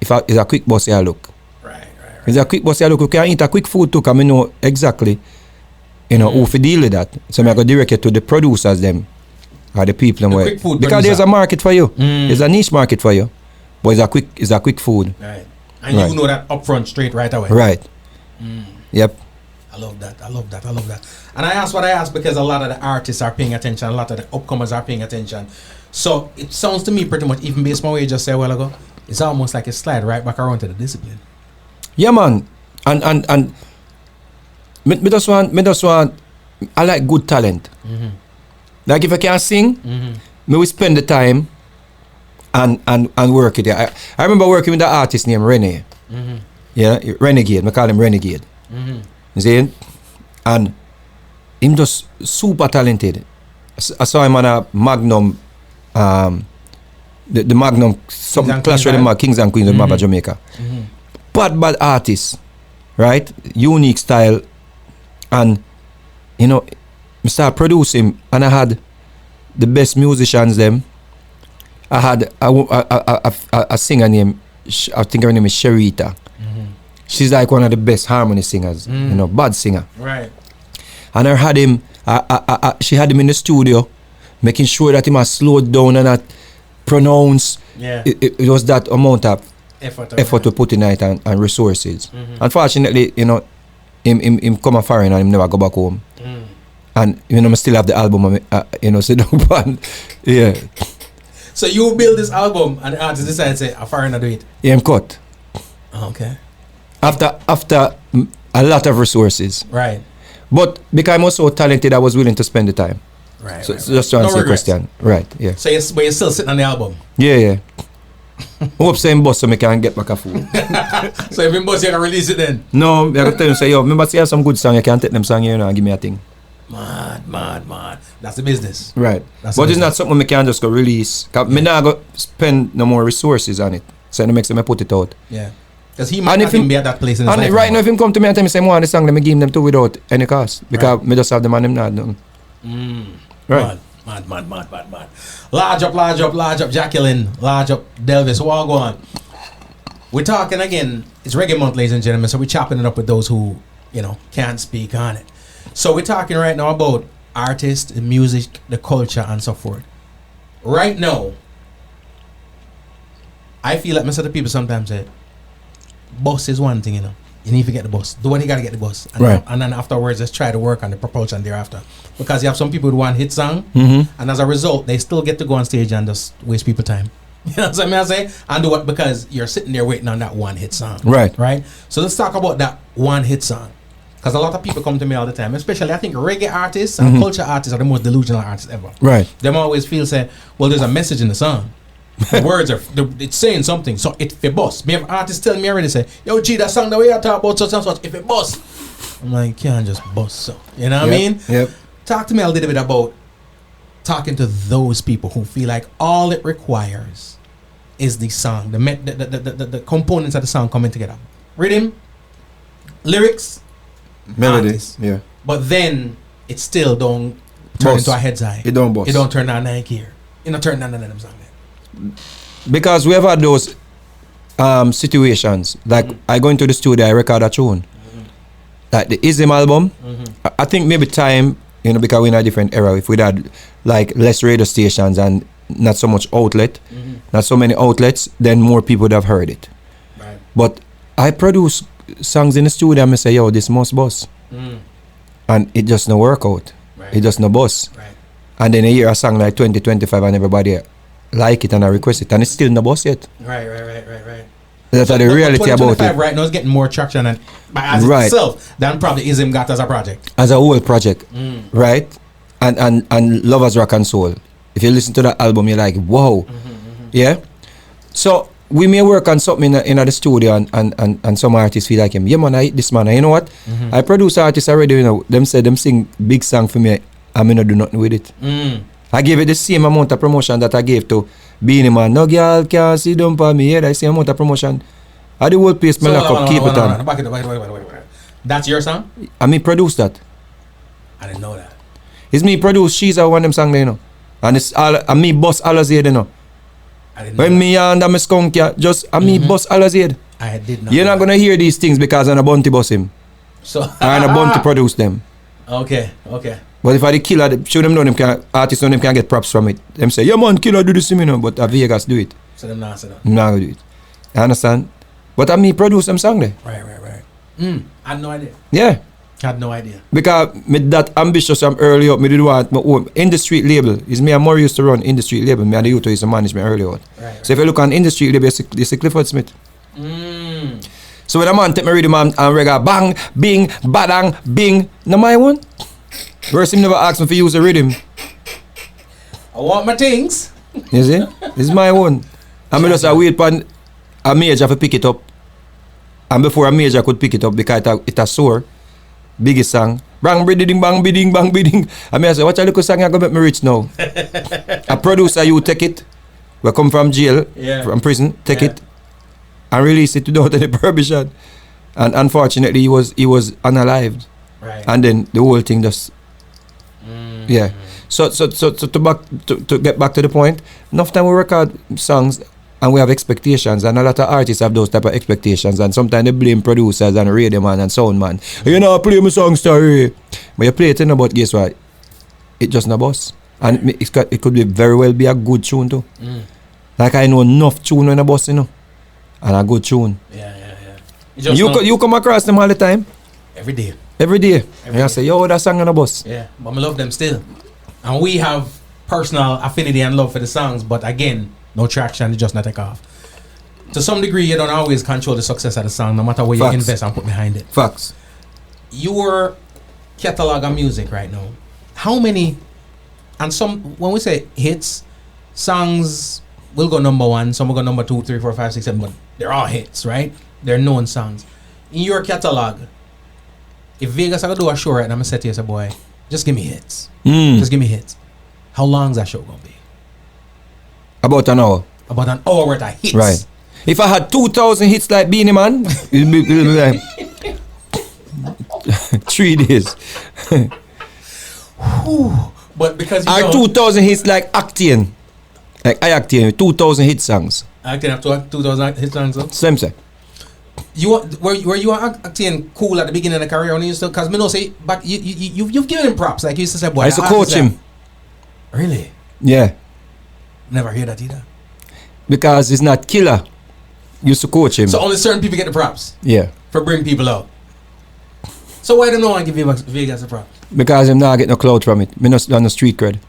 if it's a quick bus here look. If it's a quick bus here look, you can eat a quick food too, because I know exactly who to deal with that. So I go direct it to the producers them or the people them because producer. there's a market for you. There's a niche market for you. But it's a quick food. Right. And you know that upfront straight right away. Right. Yep. I love that. And I ask what I ask because a lot of the artists are paying attention, a lot of the upcomers are paying attention. So it sounds to me pretty much, even based on what you just said a while ago, it's almost like a slide right back around to the discipline. Yeah, man. And me just want I like good talent. Like if I can sing, me will spend the time and work it. I remember working with the artist named Rene. Yeah, Renegade. I call him Renegade. You see? And him just super talented. I saw him on a Magnum, the Magnum, some clash with the Kings and Queens of Maba Jamaica. Bad artist, right? Unique style. And, I started producing, and I had the best musicians them. I had a singer named, I think her name is Sherita. She's like one of the best harmony singers, bad singer. Right. And I had him, she had him in the studio, making sure that he must slow down and not pronounce. Yeah. It was that amount of effort we put in it and resources. Unfortunately, you know, him come a foreign and him never go back home. And you know, I still have the album, you know, sit down and yeah. So you build this album and the artist decide to say a foreigner do it. Yeah, I'm cut. Okay. After a lot of resources. Right. But because I'm also talented, I was willing to spend the time. Right. So just to answer your question. Right, yeah. So you're still sitting on the album. Yeah. Hope same boss so I can get back a fool. So if you boss, you can release it then. No, I can tell you, say, yo, remember, see, I have some good song, you can take them song, you know, and give me a thing. Mad. That's the business. Right. That's But it's not something I can just go release. Cause me not go spend no more resources on it. So it makes them put it out. Yeah. Because he might not even be at that place in his life. And right now, if him come to me and tell me, say, I want the song, let me give them to without any cost. Because me just have them and him not done. Right. Mad. Large up, Jacqueline. Large up, Delvis. What go on? We're talking again. It's Reggae Month, ladies and gentlemen. So we're chopping it up with those who, you know, can't speak on it. So we're talking right now about artists, the music, the culture, and so forth. Right now, I feel like most of the people sometimes say, bus is one thing, you know. You need to get the bus. The one you gotta get the bus. And, right. And then afterwards, just try to work on the propulsion thereafter. Because you have some people who want hit song, and as a result, they still get to go on stage and just waste people time. You know what I'm saying? And do what? Because you're sitting there waiting on that one hit song. Right. So let's talk about that one hit song. Because a lot of people come to me all the time, especially I think reggae artists and culture artists are the most delusional artists ever. Right. Them always feel say, well, there's a message in the song. The words are, it's saying something. So if it bust, me have artists tell me already say, yo G, that song the way I talk about such and such, if it bust, I'm like, can't just bust. So you know what I mean? Yep. Talk to me a little bit about talking to those people who feel like all it requires is the song, the components of the song coming together, rhythm, lyrics, melody, artists. yeah. But then it still don't turn into a head's eye. It don't bust. It don't turn down Nike here. It don't turn down none of them songs. Because we have had those situations. Like I go into the studio, I record a tune. Like the Ism album, I think maybe time, you know, because we're in a different era. If we'd had like less radio stations and not so much outlet, not so many outlets, then more people would have heard it. Right. But I produce songs in the studio and I say, yo, this must bust. And it just no work out. Right. It just no bust. Right. And then I hear a song like 2025 and everybody like it and I request it and it's still no bust yet. Right. That's the reality about it. Right now is getting more traction and as itself than probably Ism got as a project. As a whole project, right? And Lovers Rock and Soul. If you listen to that album, you're like, whoa, yeah. So we may work on something in the studio and some artists feel like him. Yeah, man, I hit this man. And you know what? I produce artists already. You know, them say them sing big song for me. I may not do nothing with it. I gave it the same amount of promotion that I gave to Beanie Man. No girl can see them for me. Yeah, the same amount of promotion. I the whole place, me lock up, keep it on. Back it. That's your song? I me produce that. I didn't know that. It's me produce. She's a one of them song there, you know. And it's all, and me boss Alazid, you know. I didn't know when that. me and me skunk, yeah, just, and me boss Alazid. I did not. You're not gonna hear these things because I'm a bounty boss him. So I'm a bounty produce them. Okay. But if I the killer, show them know them can, artists know them can get props from it. Them say, yeah man, killer do this to me, you know, but Vegas do it. So them not say that. I'm not gonna do it. You understand? But I me produce them song there. Right. I had no idea. Yeah. Had no idea. Because me that ambitious from early up, me did want my own industry label. Is me and more used to run industry label. Me and the youth used to manage me early on. Right. So if you look on industry label, you see Clifford Smith. So when a man take me rhythm and reggae, bang, bing, badang, bing, no my one. Verse him never asked me to use the rhythm. I want my things. You see? It's my one. And me just wait for a major to pick it up. And before a major could pick it up because it a sore. Biggest song. Bang, bidding, bang, bidding, bang, bidding. And I say, watch a little song you gonna make me rich now. A producer, you take it. We come from jail, from prison, take it and release it without any permission. And unfortunately, he was unalived. Right. And then the whole thing just So to get back to the point, enough time we record songs and we have expectations, and a lot of artists have those type of expectations, and sometimes they blame producers and radio man and sound man. You know, play my song story, but you play it, you know, but guess what? It just not boss, and it could be very well be a good tune too. Like I know enough tune when a boss, you know, and a good tune. Yeah. You come across them all the time? Every day. Every day. And I say, yo, that song on the bus. Yeah, but I love them still. And we have personal affinity and love for the songs, but again, no traction, it just not take off. To some degree, you don't always control the success of the song, no matter what you invest and put behind it. Facts. Your catalog of music right now, how many, and some, when we say hits, songs will go number 1, some will go number 2, 3, 4, 5, 6, 7, but they're all hits, right? They're known songs. In your catalog, if Vegas I go do a show right now, I'm going to say to you, boy, just give me hits. Just give me hits. How long is that show going to be? About an hour. About an hour worth of hits. Right. If I had 2,000 hits like Beanie Man, it'll be like 3 days. But because you Or 2,000 hits like Actian. Like I Actian, 2,000 hit songs. Acting have 2,000 hit songs. So? Same say. Were you acting cool at the beginning of the career when you still? Because me know say, but you've given him props. Like you used to say, boy, I used to coach him. Really? Yeah. Never hear that either. Because it's not killer. Used to coach him. So only certain people get the props. Yeah. For bring people out. So why don't no one give Vegas a prop? Because I'm not getting no clout from it. Me not on the street cred.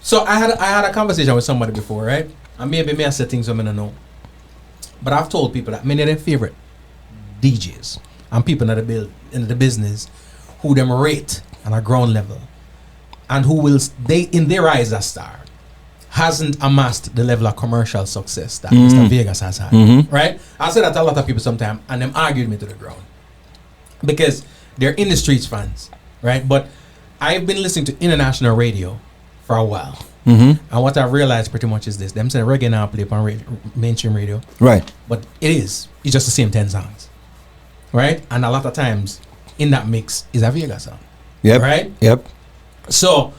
So I had a conversation with somebody before, right? And maybe I said things I don't know. But I've told people that many of their favorite DJs and people in the business who them rate on a ground level and who will they in their eyes a star hasn't amassed the level of commercial success that Mr. Vegas has had. Right? I say that to a lot of people sometimes and them argued me to the ground. Because they're in the streets fans, right? But I've been listening to international radio for a while. And what I've realized pretty much is this. Them say reggae now play on mainstream radio. Right. But it's just the same 10 songs. Right? And a lot of times in that mix is a Vegas song. Yep. Right? Yep. So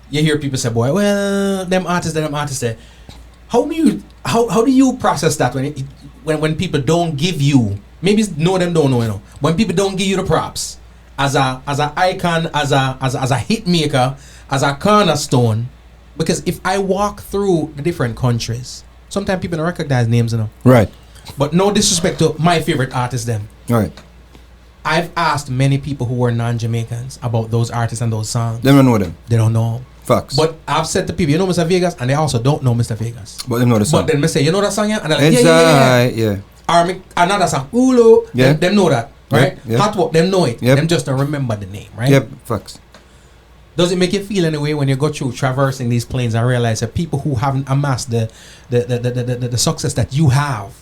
you hear people say, boy, well, them artists there. How do you process that when people don't give you, maybe know them don't know, you know, when people don't give you the props as a icon, as a hit maker, as a cornerstone? Because if I walk through the different countries, sometimes people don't recognize names, you know. Right. But no disrespect to my favorite artists, them. Right. I've asked many people who were non-Jamaicans about those artists and those songs. They don't know them. They don't know. Facts. But I've said to people, you know Mr. Vegas, and they also don't know Mr. Vegas. But they know the song. But then I say, you know that song, yeah? And they're like, yeah. Or another song, Ulu. Yeah. Them know that, right? Yep. Hot Walk, them know it. Yep. Them just don't remember the name, right? Yep. Facts. Does it make you feel any way when you go through traversing these plains and realize that people who haven't amassed the success that you have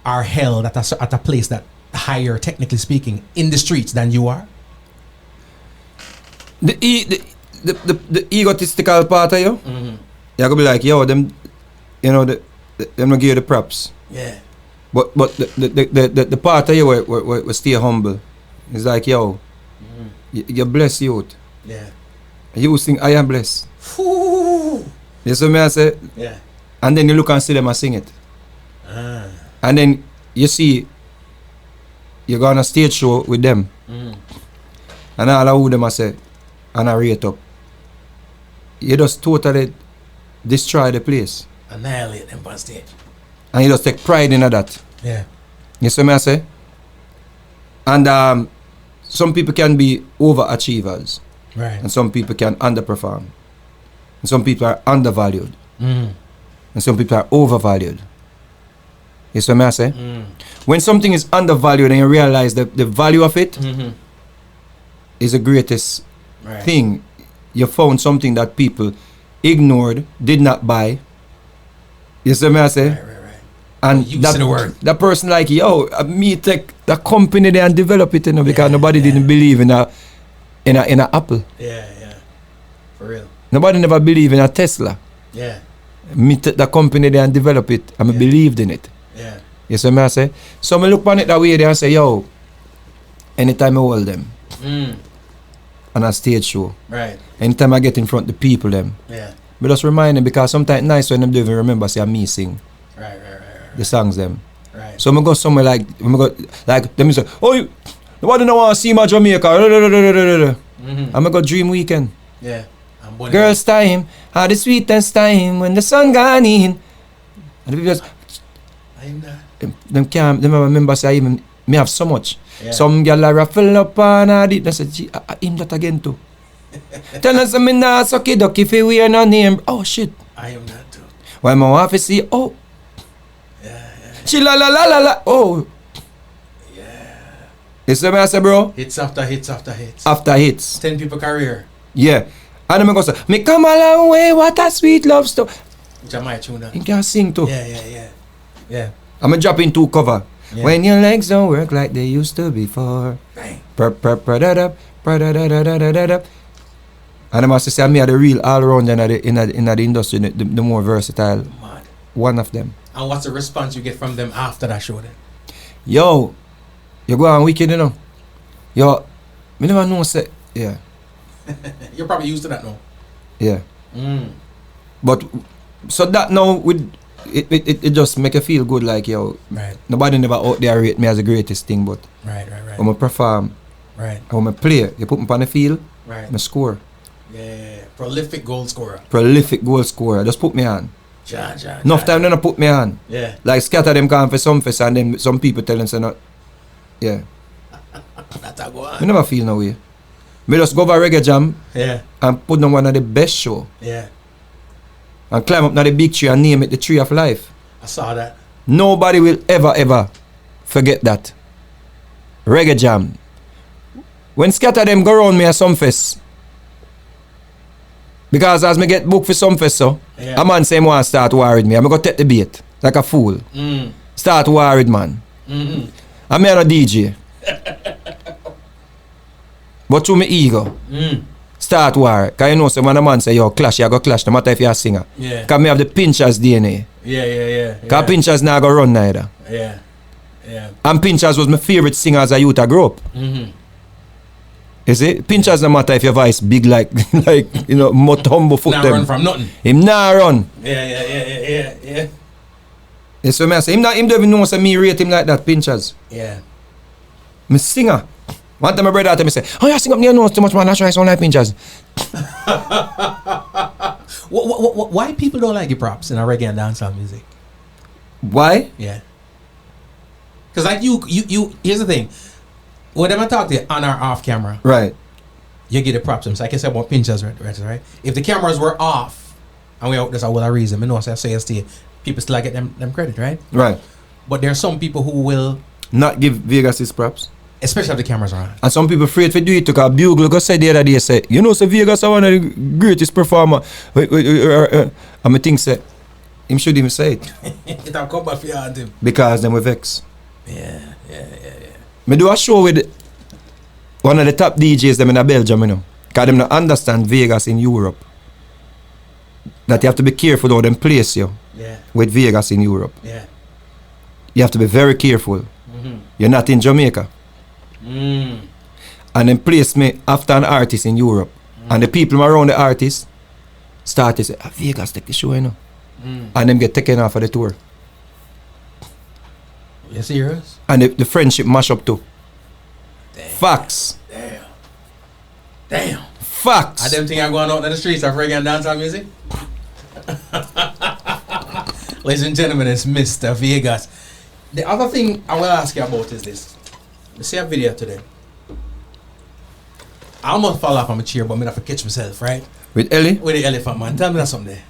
are held at a place that higher, technically speaking, in the streets than you are? The egotistical part of you, you're gonna be like, yo, them, you know, them gonna give you the props. Yeah. But the part of you where stay humble. It's like, yo, you're blessed youth. Yeah. You sing I am blessed. Ooh. You see me I say? Yeah. And then you look and see them and sing it. And then you see you go on a stage show with them. And all of them I say and I rate up. You just totally destroy the place. Annihilate them on stage. And you just take pride in that. Yeah. You see me I say? And some people can be overachievers. Right. And some people can underperform. And some people are undervalued. And some people are overvalued. You see what I say? When something is undervalued and you realize that the value of it is the greatest thing. You found something that people ignored, did not buy. You see what I say? Right. And that person like, yo, me take the company there and develop it, you know, because nobody didn't believe in a Apple. Yeah. For real. Nobody never believed in a Tesla. Yeah. Me take the company there and develop it, and I believed in it. Yeah. You see what I say? So I look on it that way there and say, yo, anytime I hold them on a stage show, right. Anytime I get in front of the people them, but just remind them, because sometimes it's nice when them don't even remember say me sing. Right. The songs them. Right. So I go somewhere like them say, oh, nobody don't want to see my Jamaica. I'm going to go Dream Weekend. Yeah. Girls' time, the sweetest time when the sun gone in. And the people just, I am that. them remember say even me have so much. Yeah. Some gyal a raffle up and I did. I said, gee, I him that again too. Tell us me nah sucky ducky if we are no name. Oh shit. I am that too. Why my wife see? Oh. She la la la la la. Oh. You see me I say, bro? Hits after hits after hits. After hits. 10 people career. Yeah. And then I go say, me come a long way, what a sweet love story. Jamaica tuna. You can sing too. Yeah. I'm dropping two cover. Yeah. When your legs don't work like they used to before. Bang. And I must say, me are the real all around in the industry, the more versatile. Mad. One of them. And what's the response you get from them after that show then? Yo, you go on weekend, you know. Yo, me never know say, yeah. You're probably used to that now. Yeah. Mm. But so that now with it just make you feel good like yo. Right. Nobody never out there rate me as the greatest thing, but Right. when I perform, Right. when I play, you put me on the field, Right. I score. Yeah. Prolific goal scorer. Prolific goal scorer. Just put me on. John. Enough time then I put me on. Yeah. Like scatter them come for some fest and then some people tell them say not. Yeah. That's a go I on. never feel no way. Me just go over Reggae Jam Yeah. and put on one of the best show. Yeah. And climb up to the big tree and name it the Tree of Life. I saw that. Nobody will ever forget that. Reggae Jam. When scatter them go around me at some fest. Because as me get booked for some fest so, Yeah. a man say him want start war with me. I'm going to take the bait. Like a fool. Mm. Start war with man. Mm-hmm. I'm not a DJ. But through my ego. Mm. Start war. Because you know so when a man say yo clash, you go clash no matter if you're a singer. Yeah. Because me have the pinchers DNA. Yeah. Because pinchers now go run neither. Yeah. And pinchers was my favorite singer as a youth I grew up. Mm-hmm. You see? Pinchers no matter if your voice big like you know, Mutombo foot Now them. run from nothing. Him nah run. Yeah. You see me I say him don't even know say me rate him like that, pinchers. Yeah. Me singer. One time my brother tell me say, oh you sing up near nose too much man, I try sound like pinchers. Why people don't like your props in a reggae and dancehall music? Why? Yeah. Because like you here's the thing. Whenever I talk to you on or off camera, Right. you get the props. So like I said about pinchers, right? If the cameras were off and we out there's a well a reason, I know I say to you, people still get them credit, right? Right. But there are some people who will, Not give Vegas his props. especially if the cameras are on. And some people afraid to do it because Bugle go say the other day say, you know so Vegas are one of the greatest performer. And I think say him should even say it. It'll come back for you and him. Because them we vex. Yeah. Me do a show with one of the top DJs them in Belgium, you know. Because them not understand Vegas in Europe. That you have to be careful how them place you Yeah. with Vegas in Europe. Yeah. You have to be very careful. Mm-hmm. You're not in Jamaica. Mm. And then place me after an artist in Europe. And the people around the artist start to say, Vegas take the show, you know. And them get taken off of the tour. You serious? And the friendship mash up too. Facts. Damn. Facts. I them think I'm going out in the streets of reggae and dancehall music. Ladies and gentlemen, it's Mr. Vegas. The other thing I will ask you about is this. I see a video today. I almost fall off on my chair, but I'm going to catch myself, right? With Ellie? With the elephant man. Tell me that something there.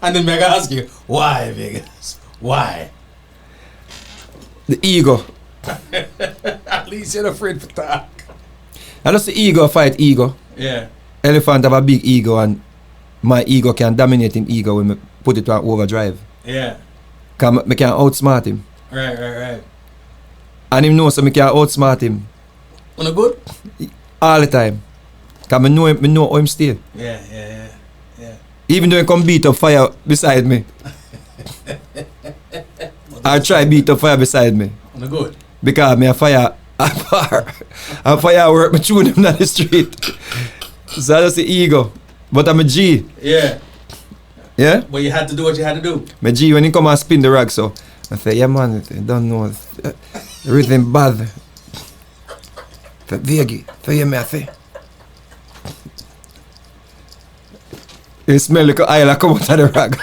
And then I gotta ask you, why Vegas? Why? The ego. At least you're afraid to talk. And that's the ego fight ego. Yeah. Elephant have a big ego and my ego can dominate him ego when I put it on overdrive. Yeah. Because I can outsmart him. Right. And him knows so I can outsmart him Wanna good? all the time. Because I know how him stay. Yeah. Even though he come beat up fire beside me. I try beat up fire beside me. Wanna good? Because me a fire a bar. And fire work me tune him down the street. So that's the ego. But I'm a G. Yeah. Yeah? But you had to do what you had to do. My G when he come and spin the rag so I say, yeah man, I don't know. Everything bad. For Veggie, for you me I say. It smell like an oil come out of the rag.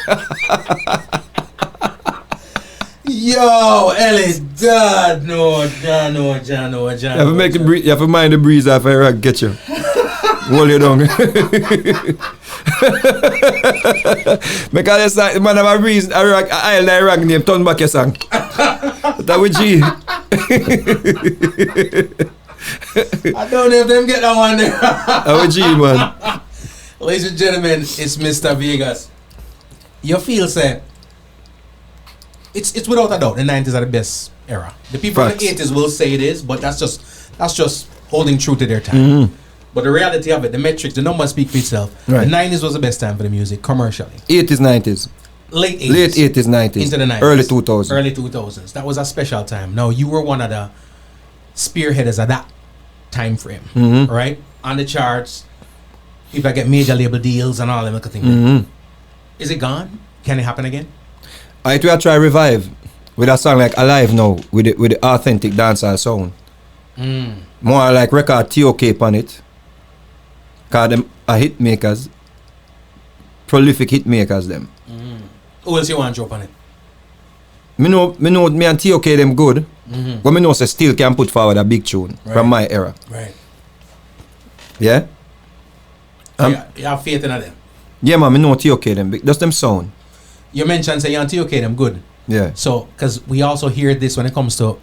Yo, Ellie, Dad, no. You have to make it breathe. You have to mind the breeze off a rag get you. Hold you down. Because the man have a breeze, a rag, a oil like rag name, turn back your song. That would G. I don't know if them get that one there. That would G, man. Ladies and gentlemen, it's Mr. Vegas. You feel, say, it's without a doubt, the 90s are the best era. The people Facts. in the 80s will say it is, but that's just holding true to their time. Mm-hmm. But the reality of it, the metrics, the numbers speak for itself. Right. The 90s was the best time for the music, commercially. 80s, 90s. Late 80s. Late 80s, 90s. Into the 90s. Early 2000s. Early 2000s. That was a special time. Now, you were one of the spearheaders of that time frame, Mm-hmm. right? On the charts, people get major label deals and all them little things. Mm-hmm. Is it gone? Can it happen again? I try revive with a song like Alive now, with the authentic dancehall sound. More like record TOK on it. Cause them are hit makers. Prolific hit makers them. Who else you want to drop on it? Me know me and TOK them good. But me know say still can put forward a big tune Right. from my era. Right. Yeah? You have faith in them. Yeah man, me know TOK them big. Just them sound. You mentioned say you and TOK them good. Yeah. So, because we also hear this when it comes to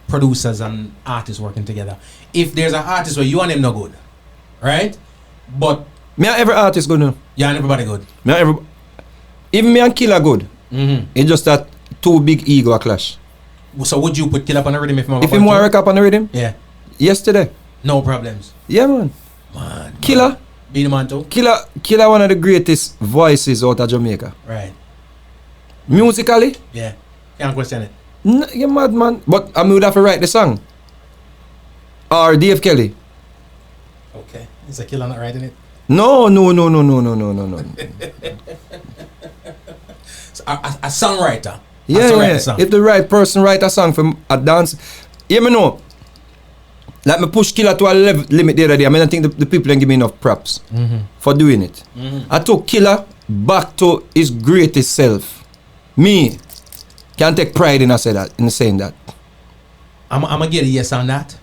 producers and artists working together. If there's an artist where you and him no good, right? But Me and every artist good now. you and everybody good. Me and even me and Killer good. It's just that two big ego a clash. So would you put Killer up on the rhythm if If him want to record up on the rhythm, Yeah. yesterday. No problems. Yeah man. Man. Killer. Be the man too. Killer one of the greatest voices out of Jamaica. Right. Musically, Yeah. Can't question it. you mad man. But I would have to write the song. Or Dave Kelly. Okay. Is a Killer not writing it? No. So a songwriter. Yeah, has to write yeah. the song. If the right person write a song for a dance, yeah, me know. Like me push Killer to a limit the other day. I mean, I think the people didn't give me enough props for doing it. I took Killer back to his greatest self. Me can take pride in saying that. I'm gonna get a yes on that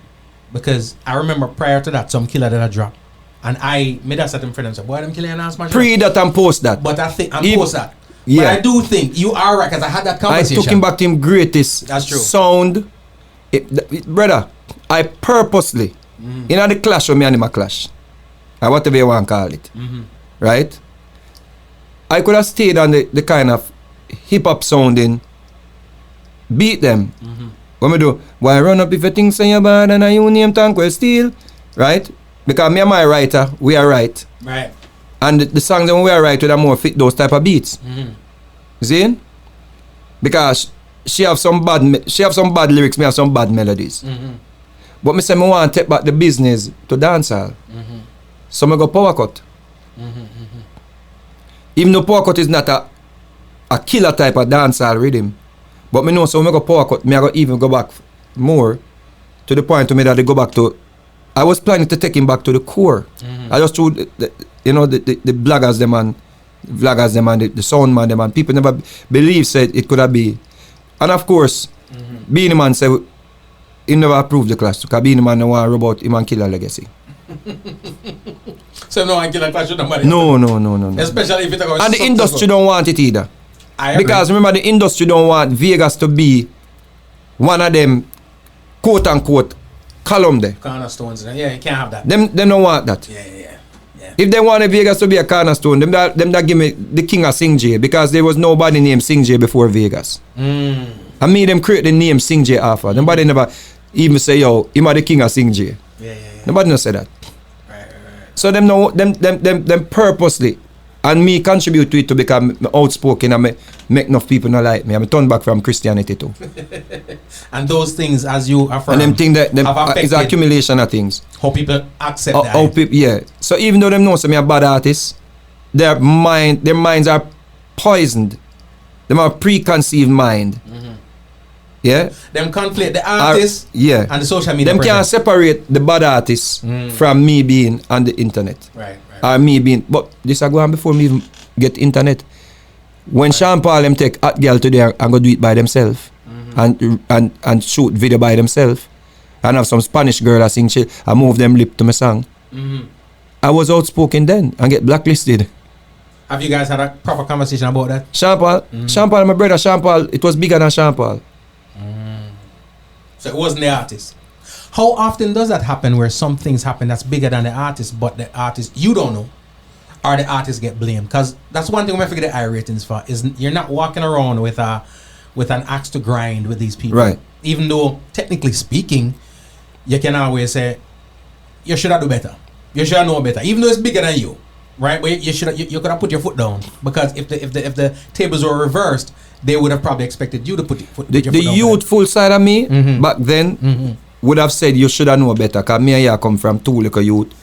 because I remember prior to that some Killer that I dropped, and I made that certain friend and said, "Boy, them Killer announced my Pre that and post that. But I think I'm If- post that. yeah. But I do think you are right because I had that I conversation. took him back to him greatest That's true. sound. Brother, I purposely, in the clash with me and him a clash, or whatever you want to call it, right? I could have stayed on the kind of hip-hop sounding, beat them. What me do? Why run up if you think say you're bad and you name tank well steal, right? Because me and my writer, we are right. Right. And the songs that we are right with are more fit those type of beats. See? Because she have some bad lyrics, me have some bad melodies. But me say me want to take back the business to dancehall. So me go power cut. Even though power cut is not a killer type of dancehall rhythm, but me know so me go power cut, me I go even go back more to the point to me that they go back to. I was planning to take him back to the core. I just threw the bloggers them and vloggers them and the sound man them and people never believe said it could have be. And of course, Beenie Man said he never approved the clash because Beenie Man no want to rub out him and Killer legacy. So no, I Killer clash with nobody. No. Especially if it's about And the industry don't want it either. I agree. Because remember the industry don't want Vegas to be one of them quote unquote column there. cornerstones. Yeah, you can't have that. Them don't want that. Yeah. If they wanted Vegas to be a cornerstone, them that give me the king of Sing J because there was nobody named Sing J before Vegas. I made them create the name Sing J after. Nobody never even say, yo, him are the king of Sing J. Yeah. Nobody no say that. Right. So them purposely and me contribute to it to become outspoken and make enough people not like me. I'm turn back from Christianity too. And those things, as you affirm, And them thing that them have is affected accumulation of things. how people accept that. How people, yeah. So even though them know some me a bad artists, their minds are poisoned. Them have preconceived mind. Yeah. Them conflict the artists yeah. and the social media. Them can't presence. separate the bad artists from me being on the internet. Right. Or me being, but this I go on before me even get internet. When Sean Paul them take hot girl today and go do it by themselves and shoot video by themselves and have some Spanish girl I sing shit and move them lip to my song. I was outspoken then and get blacklisted. Have you guys had a proper conversation about that? Sean Paul, my brother Sean Paul, it was bigger than Sean Paul. So it wasn't the artist. How often does that happen where some things happen that's bigger than the artist, but the artist you don't know, or the artist get blamed? Because that's one thing we forget the I ratings for is you're not walking around with an axe to grind with these people. Right. Even though technically speaking, you can always say you should have do better. You should have know better, even though it's bigger than you. Right, but you could have put your foot down, because if the tables were reversed, they would have probably expected you to put your foot down. The youthful side of me back then would have said you should have known better, because me and you come from two little youth.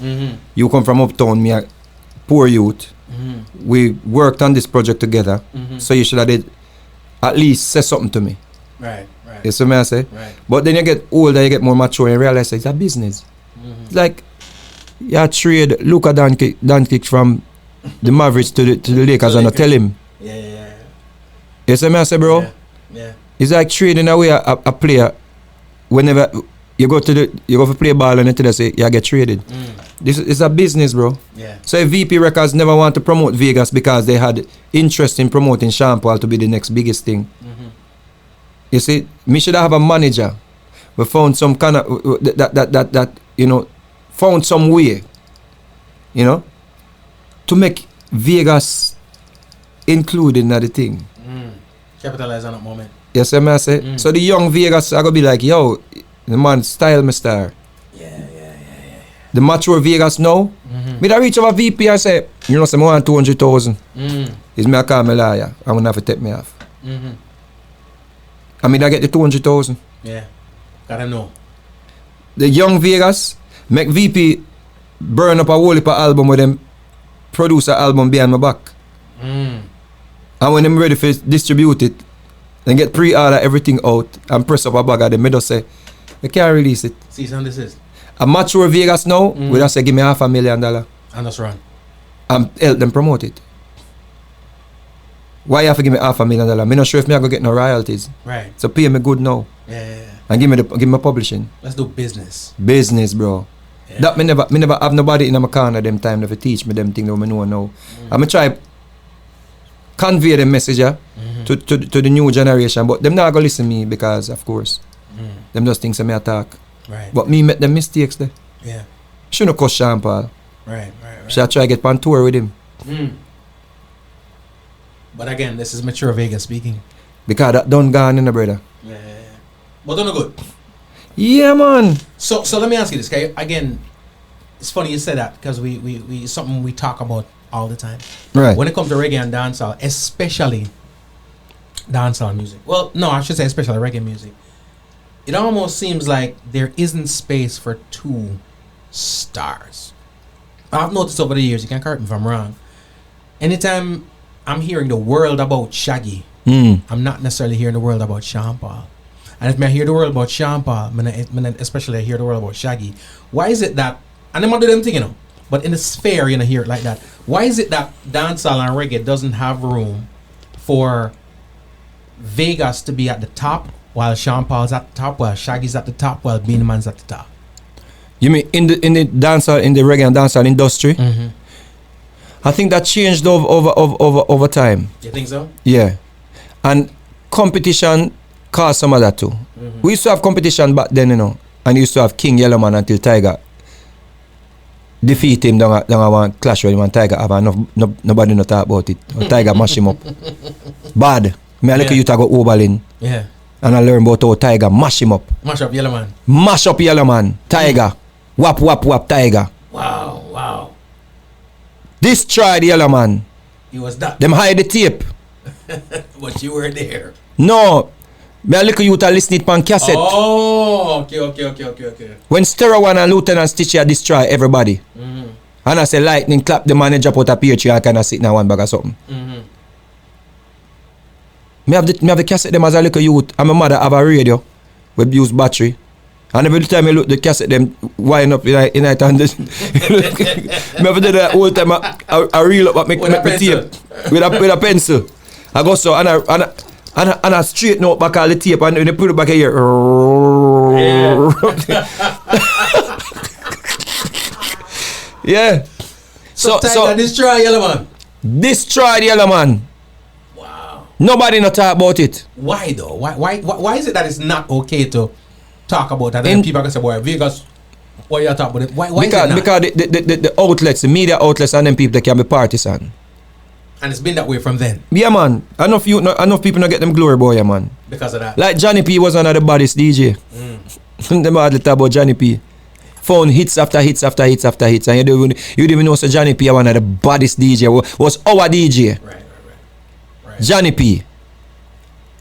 You come from uptown, me a poor youth. We worked on this project together, so you should have did at least say something to me. Right. You see what I say? Right. But then you get older, you get more mature, and you realize it's a business. It's like you trade Luka Doncic from the Mavericks to the Lakers and I tell him. Yeah. You see what I say, bro? Yeah. It's like trading away a player. Whenever you go to play ball and until they say you get traded. This is a business, bro. Yeah. So if VP Records never want to promote Vegas because they had interest in promoting Sean Paul to be the next biggest thing. You see, me should have a manager. We found some kind of that found some way, to make Vegas included in the thing. Capitalize on that moment. Yes, I say. So the young Vegas are gonna be like, yo, the man style me star. Yeah. The mature Vegas now, me that reach over VP and say, say I want 200,000. Is me a call me liar. I'm gonna have to take me off. I mean I get the 200,000. Yeah. Gotta know. The young Vegas make VP burn up a whole heap of album with them produce an album behind my back. And when I'm ready for distribute it, then get pre-order everything out and press up a bag of them, I just say, you can't release it. See, son, this is. A mature Vegas now, we just say, give me $500,000. And that's right. And help them promote it. Why you have to give me $500,000? I'm not sure if I'm going to get no royalties. Right. So pay me good now. Yeah. And give me publishing. Let's do business. Business, bro. Yeah. That me never have nobody in my corner them time to teach me them things that I know now. I'm try convey the message to the new generation, but them not gonna listen to me because of course them just think me attack. Right. But me make them mistakes there. Yeah. Shouldn't cuss Sean Paul. Right. Should I try get on tour with him? But again, this is mature Vegas speaking. Because that done gone in the brother. Yeah. But don't know good. Yeah, man. So let me ask you this, okay? Again, it's funny you said that because we something we talk about all the time. Right. When it comes to reggae and dancehall, especially dancehall music. Well, no, I should say especially reggae music. It almost seems like there isn't space for two stars. I've noticed over the years, you can correct me if I'm wrong. Anytime I'm hearing the world about Shaggy, I'm not necessarily hearing the world about Sean Paul. And if I hear the world about Sean Paul, especially I hear the world about Shaggy, why is it that, and I'm not doing them thing, but in the sphere, hear it like that. Why is it that dancehall and reggae doesn't have room for Vegas to be at the top, while Sean Paul's at the top, while Shaggy's at the top, while Beenie Man's at the top? You mean in the dancehall, in the reggae and dancehall industry? I think that changed over time. You think so? Yeah. And competition caused some of that too. We used to have competition back then, and used to have King Yellowman until Tiger defeat him down one clash with him and Tiger have and nobody not talk about it. Tiger mash him up. Bad. Me a little youth I go Oberlin. Yeah. And I learn about how Tiger mash him up. Mash up Yellowman. Mash up Yellowman. Tiger. Wap wap wap Tiger. Wow. Destroy the Yellowman. He was that. Them hide the tape. But you were there. No. Me a little youth a listen it on cassette. Oh, okay. When Stereo One and Lieutenant Stitchy destroy everybody. And I say lightning clap the manager put a PH and kind of sit in one bag or something. Me have the cassette them as a little youth, and my mother have a radio. We use battery. And every time I look the cassette, them wind up in it and this. Me have to do that whole time. I reel up my tape with a pencil. I go so and I straighten out back all the tape and they put it back here. Yeah. So destroy Yellow Man. Destroy the Yellow Man. Wow. Nobody not talk about it. Why though? Why is it that it's not okay to talk about that? And people are gonna say, boy, Vegas, why you talk about it? Why because, is it not? Because the outlets, the media outlets and them people, they can be partisan. And it's been that way from then. Yeah, man. Enough people not get them glory, boy, yeah, man. Because of that. Like Johnny P was one of the baddest DJ. Them hardly talk about Johnny P. Found hits after hits after hits after hits, and you don't even know so Johnny P one of the baddest DJ. Was our DJ. Right. Johnny P.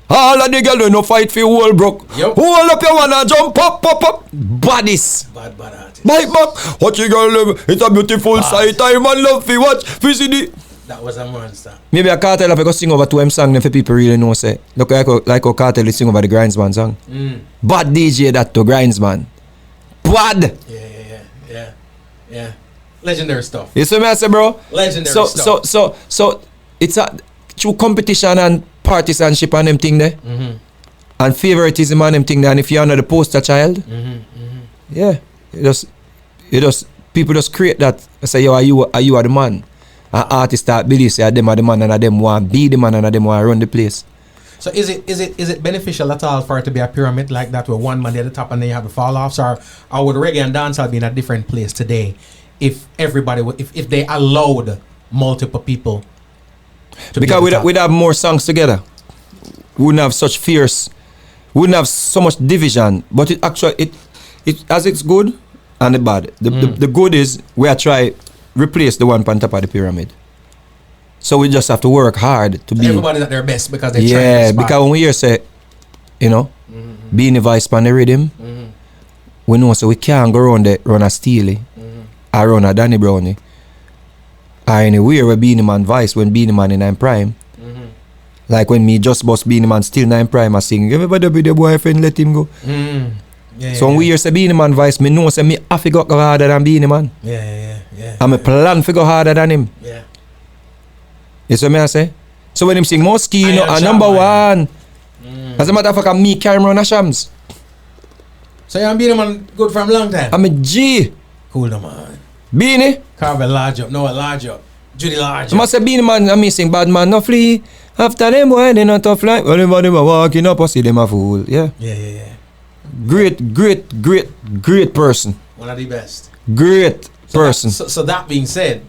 All of the girls no fight for whole broke. Yep. Hold up your one and jump up. Baddest. Bad artist. Bite back. Watch you girl. It's a beautiful sight. I man love fi watch. Fi That was a monster. Maybe a Cartel have to go sing over 2M song then for people really know say. Look like how Cartel is sing over the Grindsman song. Bad DJ that to Grindsman. Bad. Yeah. Legendary stuff. You see me I say, bro? Legendary stuff. So it's a true competition and partisanship and them thing there. And favoritism and them thing there. And if you're not the poster child, yeah, you just people just create that. I say, yo, are you the man? And artists start believe say them are the man and them want be the man and them want run the place. So is it beneficial at all for it to be a pyramid like that with one man at the top and then you have the fall offs, or would reggae and dancehall be in a different place today if everybody if they allowed multiple people to because we'd have more songs together. We wouldn't have such fierce, we wouldn't have so much division. But it actually it as it's good and the bad. The good is we are try replace the one on top of the pyramid. So we just have to work hard to be everybody's at their best because they're trying yeah, because when we hear say, you know, being the vice pan the rhythm, we know so we can't go around there run a Steely or run a Danny Brownie. Or anywhere where Beanie Man vice when Beanie Man in 9 prime. Like when me just bust Beanie Man still 9 prime I sing, everybody be the boyfriend, let him go. So when we hear say Beanie Man vice, me know say me have to go harder than Beanie Man. Yeah. And me plan to go harder than him. Yeah. You see what I say? So when him sing Mosky, no, number one. As a matter of fact, me carry around a shams. So you Beanie Man good from a long time? I'm a G. Cool no man. Beanie? Carve a large up. No, a large up. Judy large I must say Beanie Man, I'm missing bad man, no flee. After them, boy, they not tough like. Whenever them are walking up, I see them a fool. Yeah. Great person. One of the best. Great person. So that being said,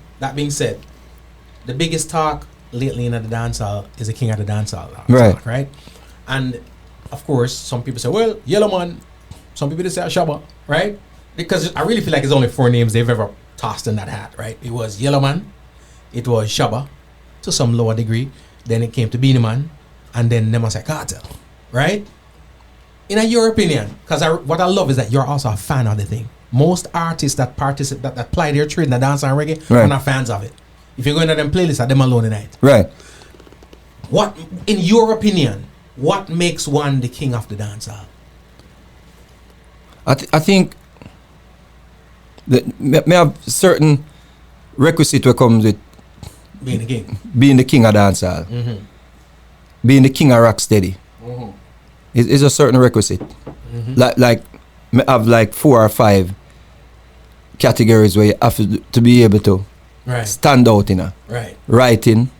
the biggest talk lately in the dancehall is the king of the dancehall. Right. And of course, some people say, well, Yellow Man. Some people say Shabba, right? Because I really feel like it's only 4 names they've ever tossed in that hat, right? It was Yellow Man, it was Shabba, to some lower degree. Then it came to Beanie Man, and then them was like Cartel, right? In your opinion, because what I love is that you're also a fan of the thing. Most artists that participate, that apply their trade in the dance and reggae, are not fans of it. If you go into them playlists, are them alone tonight. Right. What, in your opinion, what makes one the king of the dancehall? I think that may have certain requisite that comes with being the king. Being the king of dancehall. Being the king of rocksteady. It's a certain requisite. Like have like 4 or 5 categories where you have to be able to stand out in a writing.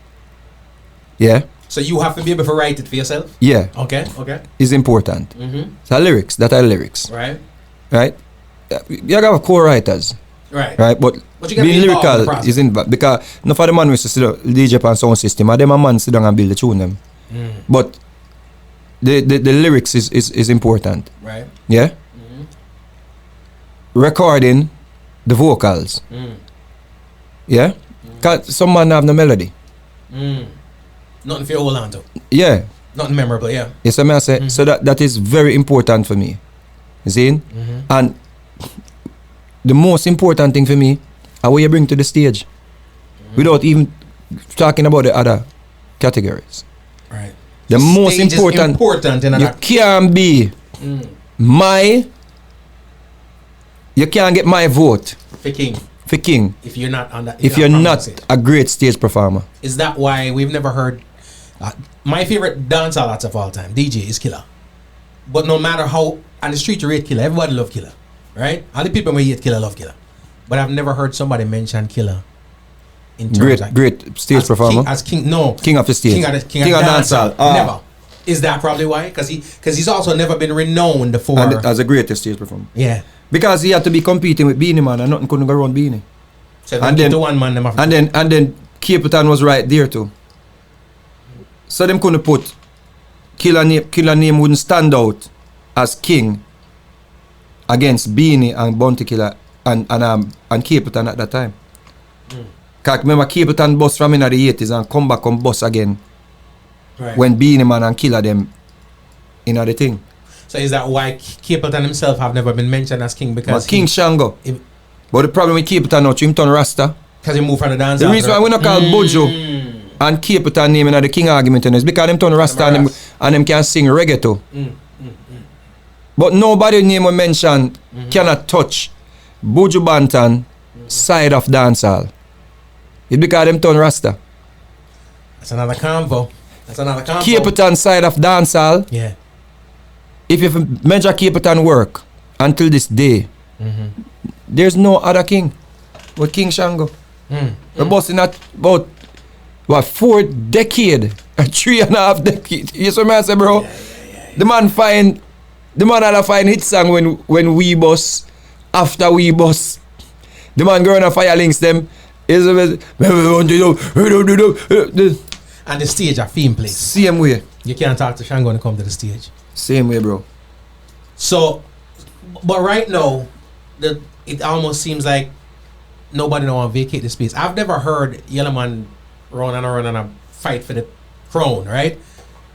Yeah. So you have to be able to write it for yourself? Yeah. Okay. It's important. So lyrics, that are lyrics. Right. You have co-writers. Right. But you being lyrical is in because no for the man we sit down DJ pan sound system and them a man sit down and build the tune them. But the lyrics is important. Right. Yeah. Recording the vocals. Yeah. Cause some man have no melody. Nothing for you hold on to. Yeah. Nothing memorable, yeah. Yes, I say. So that is very important for me. You see? And the most important thing for me are what you bring to the stage. Without even talking about the other categories. Right. The most important in you can't be my You can't get my vote For King. for King If you're not on that. if you're not a great stage performer. Is that why we've never heard my favorite dancehall artist of all time, DJ, is Killer. But no matter how on the street you rate Killer, everybody love Killer, right? All the people who hate Killer love Killer. But I've never heard somebody mention Killer in terms Great stage performer. King King of the stage. King of dancehall. Never. Is that probably why? Because he's also never been renowned for as a great stage performer. Yeah. Because he had to be competing with Beanie Man and nothing couldn't go around Beanie. So and then one man them and then Capitan was right there too. So them couldn't put Killer name wouldn't stand out as King against Beanie and Bounty Killer and Capitan at that time. Cause remember Capitan bust from in the 80s and come back and bust again. Right. When Beanie Man and Killer them in the thing. So is that why Capitan himself have never been mentioned as King? Because but King Shango. But the problem with Capitan now, him turn Rasta. Because he moved from the dance. The reason why we not call Bojo and Capitan name in the King argument is because them turn Rasta and them can sing reggae too. But nobody name we mention cannot touch Bojo Bantan side of dancehall. It's because them turn Rasta. That's another convo. Capitan side of dancehall. Yeah. If you measure Capitan work until this day, there's no other king but King Shango. We're busting at about 4 decades, 3.5 decades. You see what I say, bro? Yeah. The man had a fine hit song when we bust, after we bust. The man going on fire links them. And the stage a theme place. Same way. You can't talk to Shango and come to the stage. Same way, bro. So, but right now, it almost seems like nobody don't want to vacate the space. I've never heard Yellowman run and a fight for the crown, right?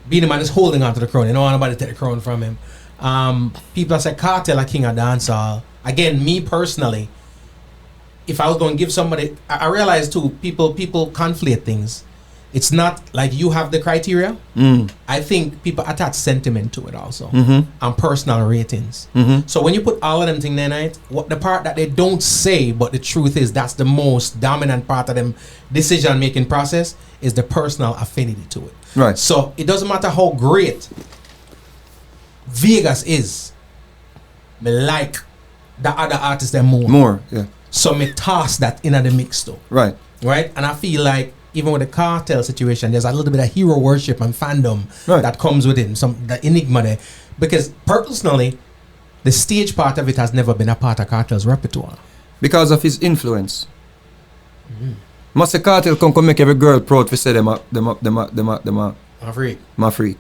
Beanie Man is holding on to the crown. You don't want nobody to take the crown from him. People that say Cartel a king of dancehall. Again, me personally, if I was going to give somebody, I realize too, people conflate things. It's not like you have the criteria. I think people attach sentiment to it also, and personal ratings. So when you put all of them things there, right, what the part that they don't say, but the truth is that's the most dominant part of them decision making process is the personal affinity to it. Right. So it doesn't matter how great Vegas is. Me like the other artists them more. Yeah. So me toss that in the mix though. Right. Right. And I feel like even with the Cartel situation, there's a little bit of hero worship and fandom that comes with it, the enigma there. Because personally, the stage part of it has never been a part of Cartel's repertoire. Because of his influence. Must Cartel come make every girl proud to say them a freak. My freak.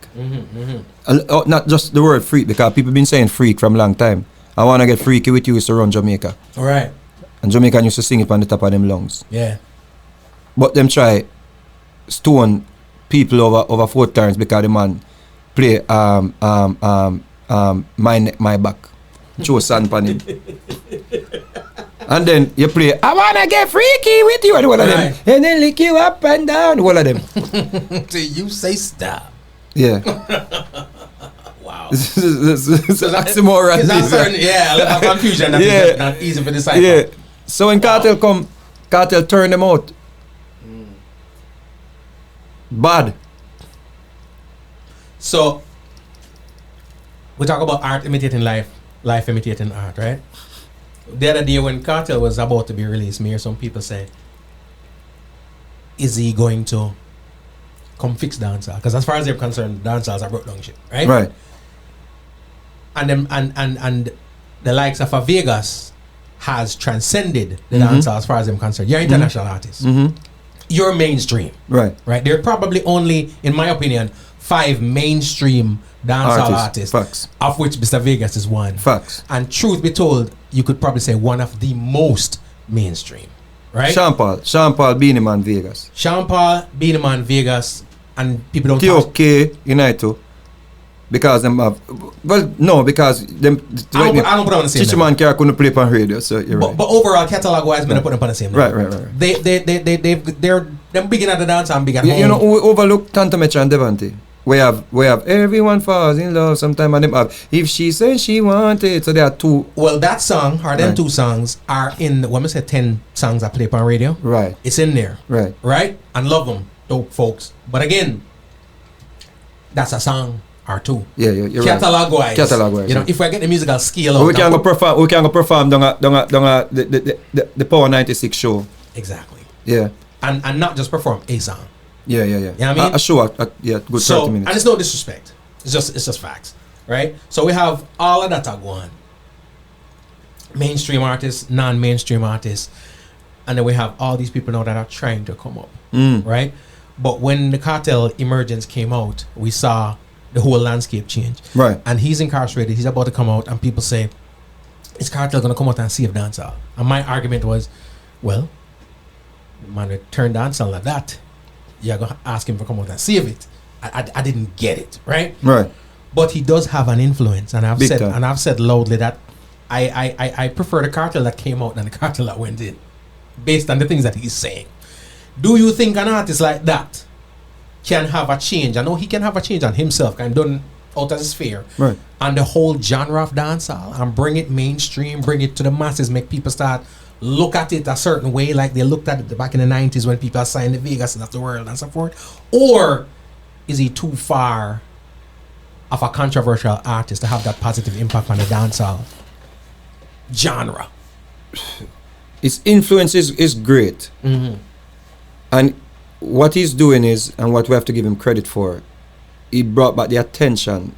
Not just the word freak, because people been saying freak from a long time. I wanna get freaky with you used to run Jamaica. Alright. And Jamaican used to sing it on the top of them lungs. Yeah. But them try stone people over 4 times because the man play my neck, my back. Show sand pan him. And then you play, I wanna get freaky with you, and one of them. And then lick you up and down, one of them. So you say stop. Yeah. Wow. It's an oxymoron. Yeah, a lot of confusion. That's not easy for the decipher. Yeah. So when Cartel turn them out. Bad. So we talk about art imitating life, life imitating art, right? The other day when Cartel was about to be released, me or some people say, is he going to come fix dancehall? Because as far as they're concerned, dancehall's a broke down shit, right? Right. And them and the likes of a Vegas has transcended the dancehall as far as I'm concerned. You're international artists. You're mainstream. Right. Right. There are probably only, in my opinion, 5 mainstream dancehall artists. Facts. Of which Mr. Vegas is one. Facts. And truth be told, you could probably say one of the most mainstream. Right? Sean Paul, Beanie Man, Vegas. Sean Paul, Beanie Man, Vegas, and people don't TOK, United. Because them have, well, no, because them. I don't put on the same Chichi Man couldn't play on radio, so you're right. But overall, catalog wise, I put them on the same level. Right. They're them big at the dance and big at home. You know, we overlook Tanto Mecha and Devante. we have everyone falls in love sometime, and them have if she says she wanted. So there are two. Well, that song or them Right. two songs are in when I say 10 songs I play on radio. Right. It's in there. Right. Right? And love them, dope folks. But again, that's a song or two. Yeah, you're right. Catalog wise. Catalog-wise, You know, yeah. if I get the musical scale out. We can go perform. We can go perform down the Power 96 show. Exactly. Yeah. And not just perform a song. Yeah. You know what I mean? A show. Yeah, good So 30 minutes. and it's no disrespect. It's just facts. Right? So we have all of that are going. Mainstream artists, non-mainstream artists, and then we have all these people now that are trying to come up. Right? But when the Cartel emergence came out, we saw the whole landscape change. Right. And he's incarcerated. He's about to come out, and people say, "Is Cartel gonna come out and save dancehall?" And my argument was, well, man, we turn dancehall like that. You're gonna ask him to come out and save it. I didn't get it, right? Right. But he does have an influence, and Big time. I've said loudly that I prefer the Cartel that came out than the Cartel that went in, based on the things that he's saying. Do you think an artist like that can have a change? I know he can have a change on himself, kind of done out of his sphere, Right. and the whole genre of dancehall, and bring it mainstream, bring it to the masses, make people start look at it a certain way, like they looked at it back in the 90s when people signed the Vegas and of the world and so forth? Or is he too far of a controversial artist to have that positive impact on the dancehall genre? His influence is great. And what he's doing is, and what we have to give him credit for, he brought back the attention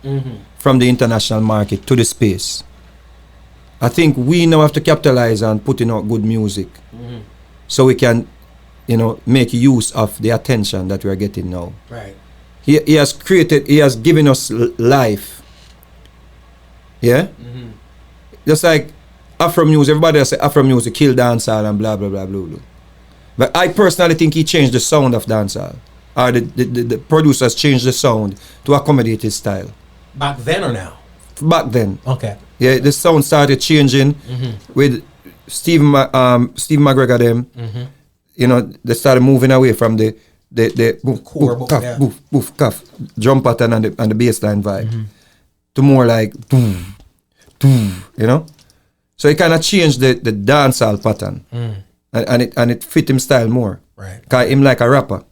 from the international market to the space. I think we now have to capitalize on putting out good music so we can, make use of the attention that we are getting now. Right. He has given us life. Yeah? Just like Afro music, everybody say Afro music kill dancehall and blah, blah, blah, blah, blah. But I personally think he changed the sound of dancehall. Or the producers changed the sound to accommodate his style. Back then or now? Back then. Okay. Yeah, the sound started changing with Steve McGregor them. They started moving away from the boof, core, boof, cuff, yeah. boof, boof, cuff, drum pattern and the bassline vibe to more like boom, boom, So he kind of changed the dancehall pattern, and it fit him style more. Right. Cause him like a rapper.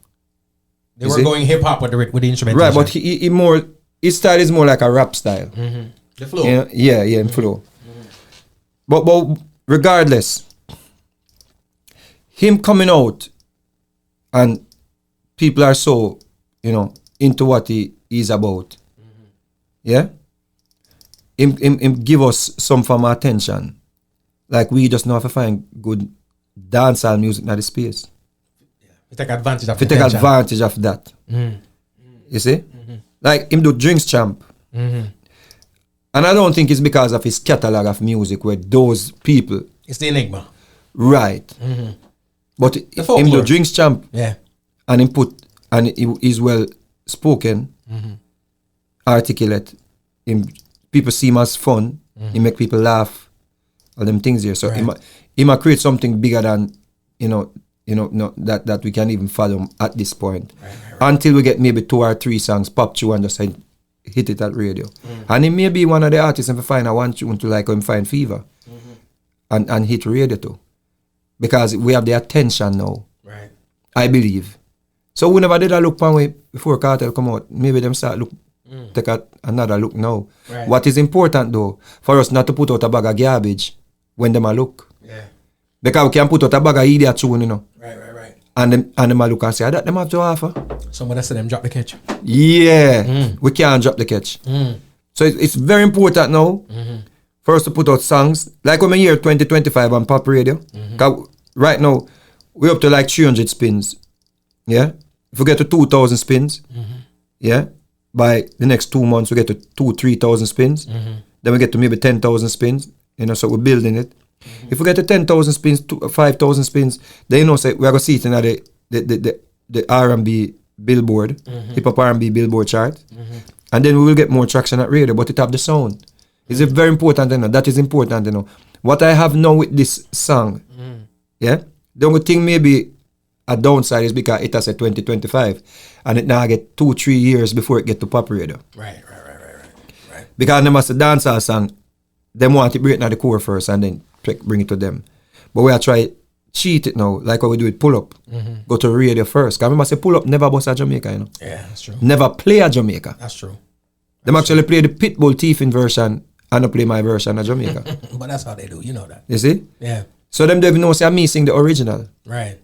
They You were see? going hip hop with the instrumentation. Right, but he more his style is more like a rap style. The flow. Yeah, in flow. But regardless, him coming out and people are so, into what he is about. Yeah? Him give us some form of attention. Like we just know have to find good dancehall music in the space. We take advantage of We the take attention. advantage of that. You see? Like him do Drinks Champ. And I don't think it's because of his catalog of music where those people, It's the enigma. right. But him do folklore. Drinks Champ Yeah. and he's well spoken, articulate. People see him as fun. He make people laugh. All them things here. So Right. he might create something bigger than that we can even fathom at this point. Right. Until we get maybe 2 or 3 songs pop through and just hit it at radio. And he may be one of the artists if I find I want tune to like him find Fever and hit radio too. Because we have the attention now. Right. I believe. So we never did a look pan way before Cartel come out. Maybe them start look take another look now. Right. What is important though, for us not to put out a bag of garbage when them a look. Yeah. Because we can put out a bag of idiot tune, Right. and them a look and say, that them have to offer. Somebody said them drop the catch. Yeah. We can't drop the catch. So it's very important now for us to put out songs. Like when we hear 2025 on pop radio. 'Cause right now, we're up to like 300 spins. Yeah? If we get to 2,000 spins, yeah, by the next 2 months, we get to 3,000 spins. Then we get to maybe 10,000 spins. So we're building it. If we get to 10,000 spins, 5,000 spins, then say we're going to see it in the R&B Billboard, hip-hop R&B Billboard chart. And then we will get more traction at radio, but it have the sound. It's very important, that is important, What I have now with this song, yeah, the only thing maybe a downside is because it has a 2025 and it now get 2-3 years before it get to pop radio. Right. Because them as a dancehall song, them want to break now the core first and then bring it to them. But we are try cheat it now, like what we do with Pull Up. Go to radio first. Because remember say Pull Up never bust a Jamaica, you know. Yeah, that's true. Never play a Jamaica. That's true. Them actually play the Pitbull Thiefing version and not play my version of Jamaica. But that's how they do, you know that. You see? Yeah. So them don't even know say I'm missing the original. Right.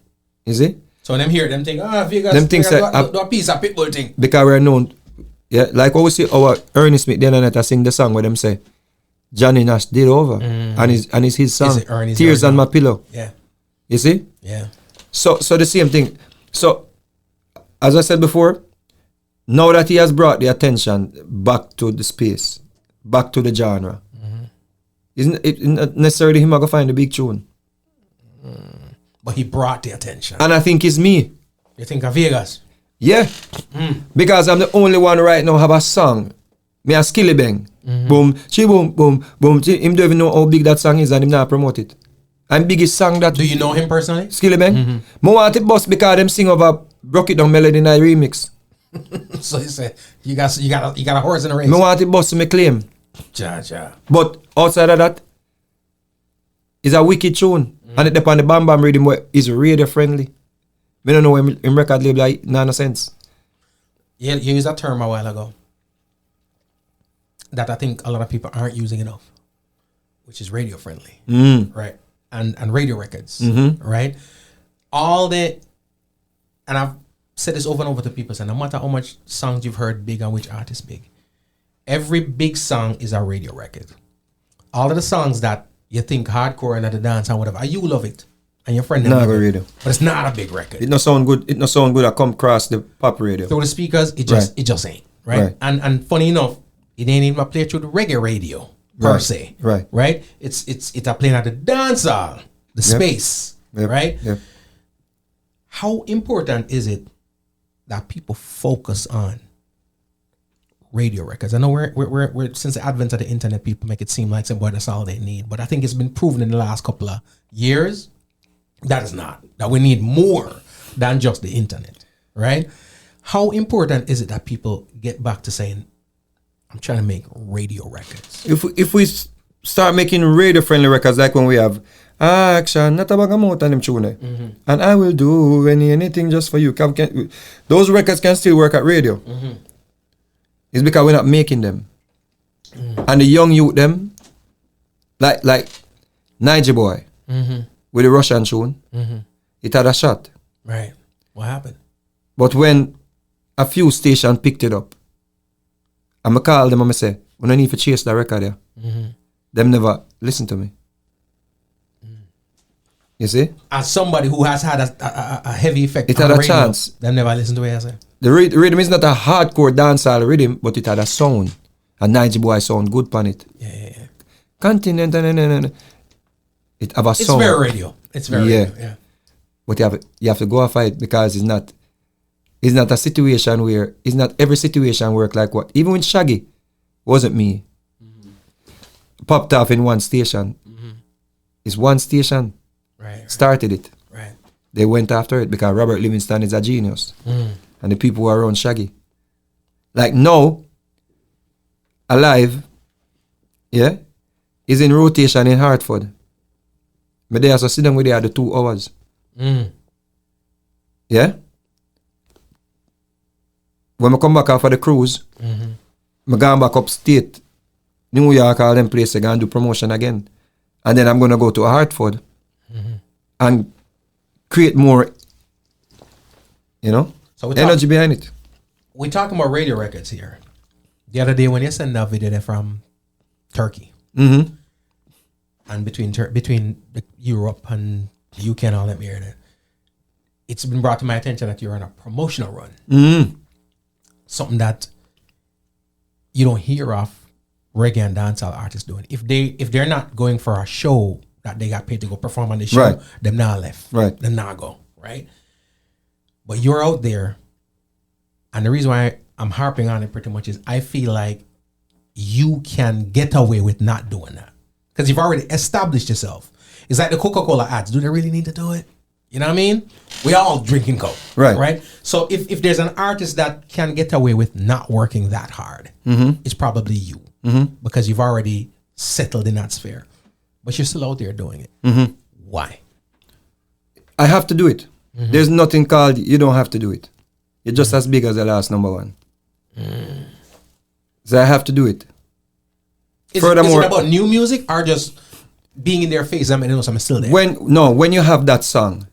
You see? So when them hear them think, Vegas, Them think say, do a piece of Pitbull thing. because we're known, yeah, like what we see our Ernie Smith the other night I sing the song where them say Johnny Nash did over and it's his song it Ernie's Tears on version? My Pillow. Yeah. You see? Yeah. So the same thing. So as I said before, now that he has brought the attention back to the space, back to the genre, isn't it not necessarily him I go find the big tune? But he brought the attention. And I think it's me. You think of Vegas? Yeah. Because I'm the only one right now have a song. Me a Skilly Bang. Boom, she boom, boom, boom. Him don't even know how big that song is and him not promote it. And biggest song that Do you know him personally? Skilly Bang. Mo want it bust because them sing over Broke It Down Melody Night remix. So he said, you got a horse in the race. Me want it bust to me claim. Ja. But outside of that, it's a wicked tune. And it depend on the Bam Bam rhythm where is radio friendly. Me don't know when him record label like no sense. You used a term a while ago that I think a lot of people aren't using enough, which is radio friendly, right? And radio records, right? All the, and I've said this over and over to people, saying no matter how much songs you've heard big and which artist big, every big song is a radio record. All of the songs that you think hardcore and at the dance and whatever, you love it, and your friend Nah, love go it, radio. but it's not a big record. It no sound good. It no sound good. I come across the pop radio. Through the speakers, it just ain't right? And funny enough, it ain't even played through the reggae radio per se, right? It's a playing at the dancehall, the space, right? Yep. How important is it that people focus on radio records? I know we're since the advent of the internet, people make it seem like boy, that's all they need, but I think it's been proven in the last couple of years that is not, that we need more than just the internet, right? How important is it that people get back to saying, I'm trying to make radio records? If we start making radio friendly records like when we have action, not about and them tune, and I will do anything just for you. Those records can still work at radio. It's because we're not making them. And the young youth them, like Niger Boy with the Russian tune, it had a shot. Right. What happened? But when a few stations picked it up, and I call them and I say, we don't need to chase that record there. Them never listen to me. You see? As somebody who has had a heavy effect It on had a radio, chance. them never listen to it, I say. The rhythm is not a hardcore dancehall rhythm, but it had a sound. A Niger Boy sound good on it. Yeah. Continent, it have a It's sound. very radio. It's very radio, yeah. But you have to go off it because it's not a situation where, it's not every situation work like what. Even with Shaggy, wasn't me. Popped off in one station. It's one station. Right. Started it. Right. They went after it because Robert Livingston is a genius. And the people who are around Shaggy. Like now, Alive, yeah, is in rotation in Hartford. But they also sit down with the other 2 hours. Yeah? When I come back after the cruise, I'm going back upstate, New York, all them places, going to do promotion again. And then I'm going to go to Hartford and create more, So energy behind it. We're talking about radio records here. The other day when you sent that video there from Turkey, and between Europe and the UK and all that area, it's been brought to my attention that you're on a promotional run. Something that you don't hear of reggae and dancehall artists doing. If they're not going for a show that they got paid to go perform on the show, them not left. Right. Them not go. Right. But you're out there, and the reason why I'm harping on it pretty much is I feel like you can get away with not doing that because you've already established yourself. It's like the Coca-Cola ads. Do they really need to do it? You know what I mean? We all drinking Coke. Right. Right? So if there's an artist that can get away with not working that hard, it's probably you. Because you've already settled in that sphere. But you're still out there doing it. Why? I have to do it. There's nothing called you don't have to do it. You're just as big as the last number one. So I have to do it. Is it about new music or just being in their face? I mean, I'm still there. When you have that song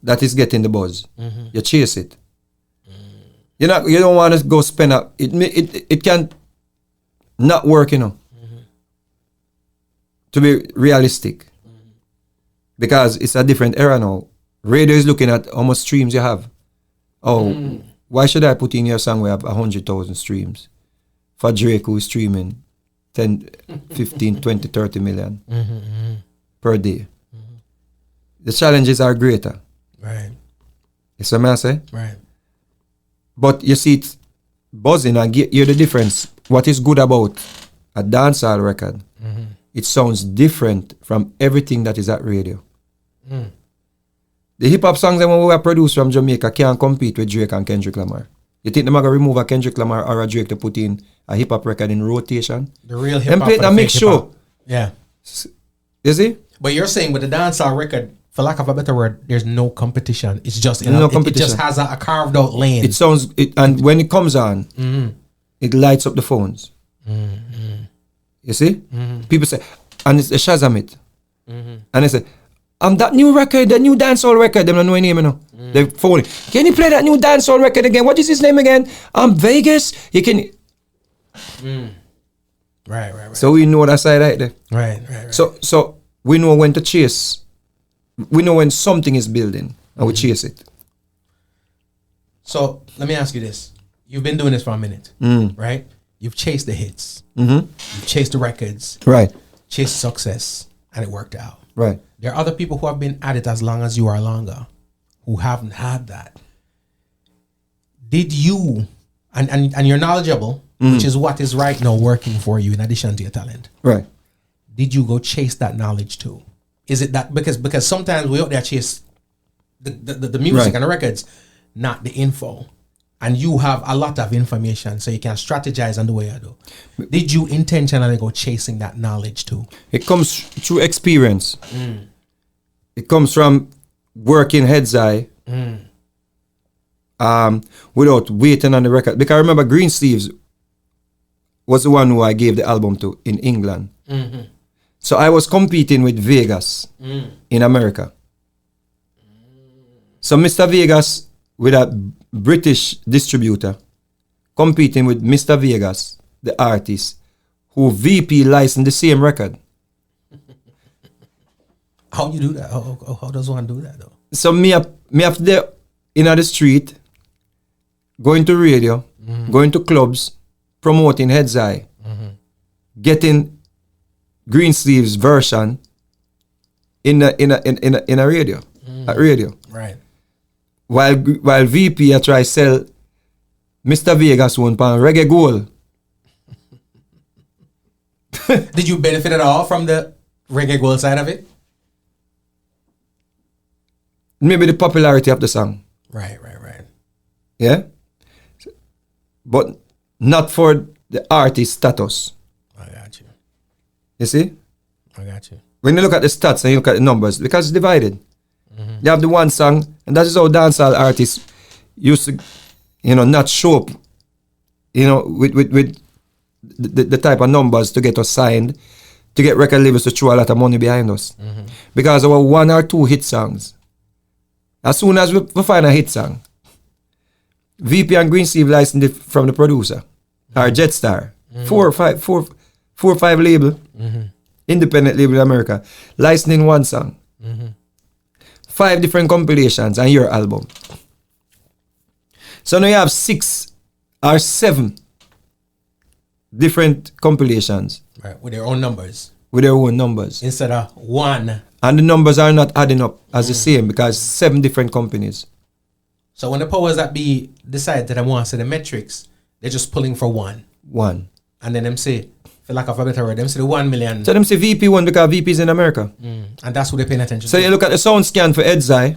that is getting the buzz, you chase it. You don't want to go spend up. It can not work, to be realistic, because it's a different era now. Radio is looking at how much streams you have. Why should I put in your song where I have 100,000 streams for Drake, who is streaming 10, 15, 20, 30 million per day? The challenges are greater. Right. You see what I say? Right. But you see it buzzing and hear the difference. What is good about a dancehall record, it sounds different from everything that is at radio. The hip-hop songs that we were produced from Jamaica can't compete with Drake and Kendrick Lamar. You think they're going to remove a Kendrick Lamar or a Drake to put in a hip-hop record in rotation? The real hip-hop. And play it and make sure. Yeah. You see? But you're saying with the dancehall record, for lack of a better word, there's no competition. It's just no competition. It just has a carved out lane. It sounds and when it comes on, it lights up the phones. You see? People say, and it's a Shazam it. And they say, that new record, the new dancehall record, they don't know any name, They phone it. Can you play that new dancehall record again? What is his name again? Vegas. You can. Right. So we know that side right there. Right. So we know when to chase. We know when something is building, and we chase it. So let me ask you this: you've been doing this for a minute, right? You've chased the hits, you've chased the records, right? Chased success, and it worked out, right? There are other people who have been at it as long as you are longer, who haven't had that. Did you, and you're knowledgeable, which is what is right now working for you in addition to your talent, right? Did you go chase that knowledge too? Is it that because sometimes we out there chase the music and the records, not the info, and you have a lot of information, so you can strategize on the way you do. Did you intentionally go chasing that knowledge too? It comes through experience. It comes from working heads high, without waiting on the record. Because I remember Green Sleeves was the one who I gave the album to in England. So I was competing with Vegas in America. So Mr. Vegas with a British distributor competing with Mr. Vegas, the artist, who VP licensed the same record. How you do that? How does one do that though? So me up there in the street, going to radio, going to clubs, promoting Heads High, getting Green Sleeves version in a radio, at radio. Right. While VP I try sell Mr. Vegas one pound Reggae Gold. Did you benefit at all from the Reggae Gold side of it? Maybe the popularity of the song. Right. Yeah? But not for the artist status. I got you. You see? I got you. When you look at the stats and you look at the numbers, because it's divided. You have the one song, and that is how dancehall artists used to, not show up, with the type of numbers to get us signed, to get record labels to throw a lot of money behind us. Because our one or two hit songs, as soon as we find a hit song, VP and Green Sleeve licensed it from the producer, or Jetstar, 4 or 5 label, independent label in America, licensing one song. 5 different compilations and your album. So now you have 6 or 7 different compilations. Right, with their own numbers. With their own numbers. Instead of one. And the numbers are not adding up as the same because 7 different companies. So when the powers that be decide that they want to see the metrics, they're just pulling for one. One. And then them say for lack of a better word, them say the 1 million. So them say VP won because VP is in America. And that's who they're paying attention So to. you look at the sound scan for Edzai,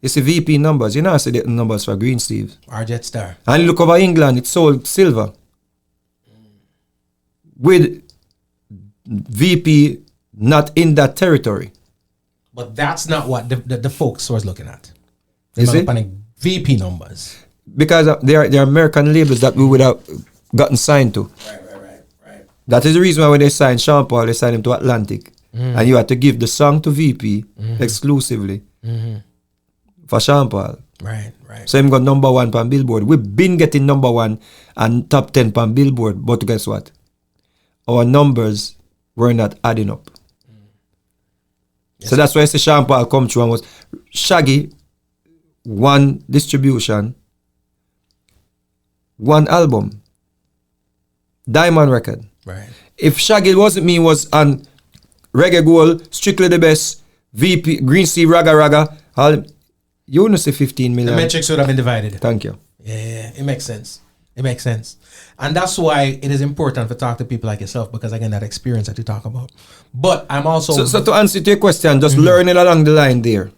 you see VP numbers. You know I see the numbers for Green Steve. Or Jetstar. And you look over England, it's sold silver. With VP not in that territory. But that's not what the folks was looking at. Is it? VP numbers. Because they are American labels that we would have gotten signed to. Right. That is the reason why when they signed Sean Paul, they signed him to Atlantic. And you had to give the song to VP exclusively for Sean Paul. Right. So him got number 1 on Billboard. We've been getting number 1 and top 10 on Billboard. But guess what? Our numbers were not adding up. Yes, so that's why I say Sean Paul come through and was Shaggy, 1 distribution, 1 album, Diamond record. Right. If Shaggy wasn't me, was on Reggae Gold, Strictly the Best, VP, Green Sea, Raga, you wouldn't say 15 million. The metrics would have been divided. Thank you. Yeah, it makes sense. And that's why it is important to talk to people like yourself, because again, that experience that you talk about. But I'm also... So to answer to your question, just learn it along the line there.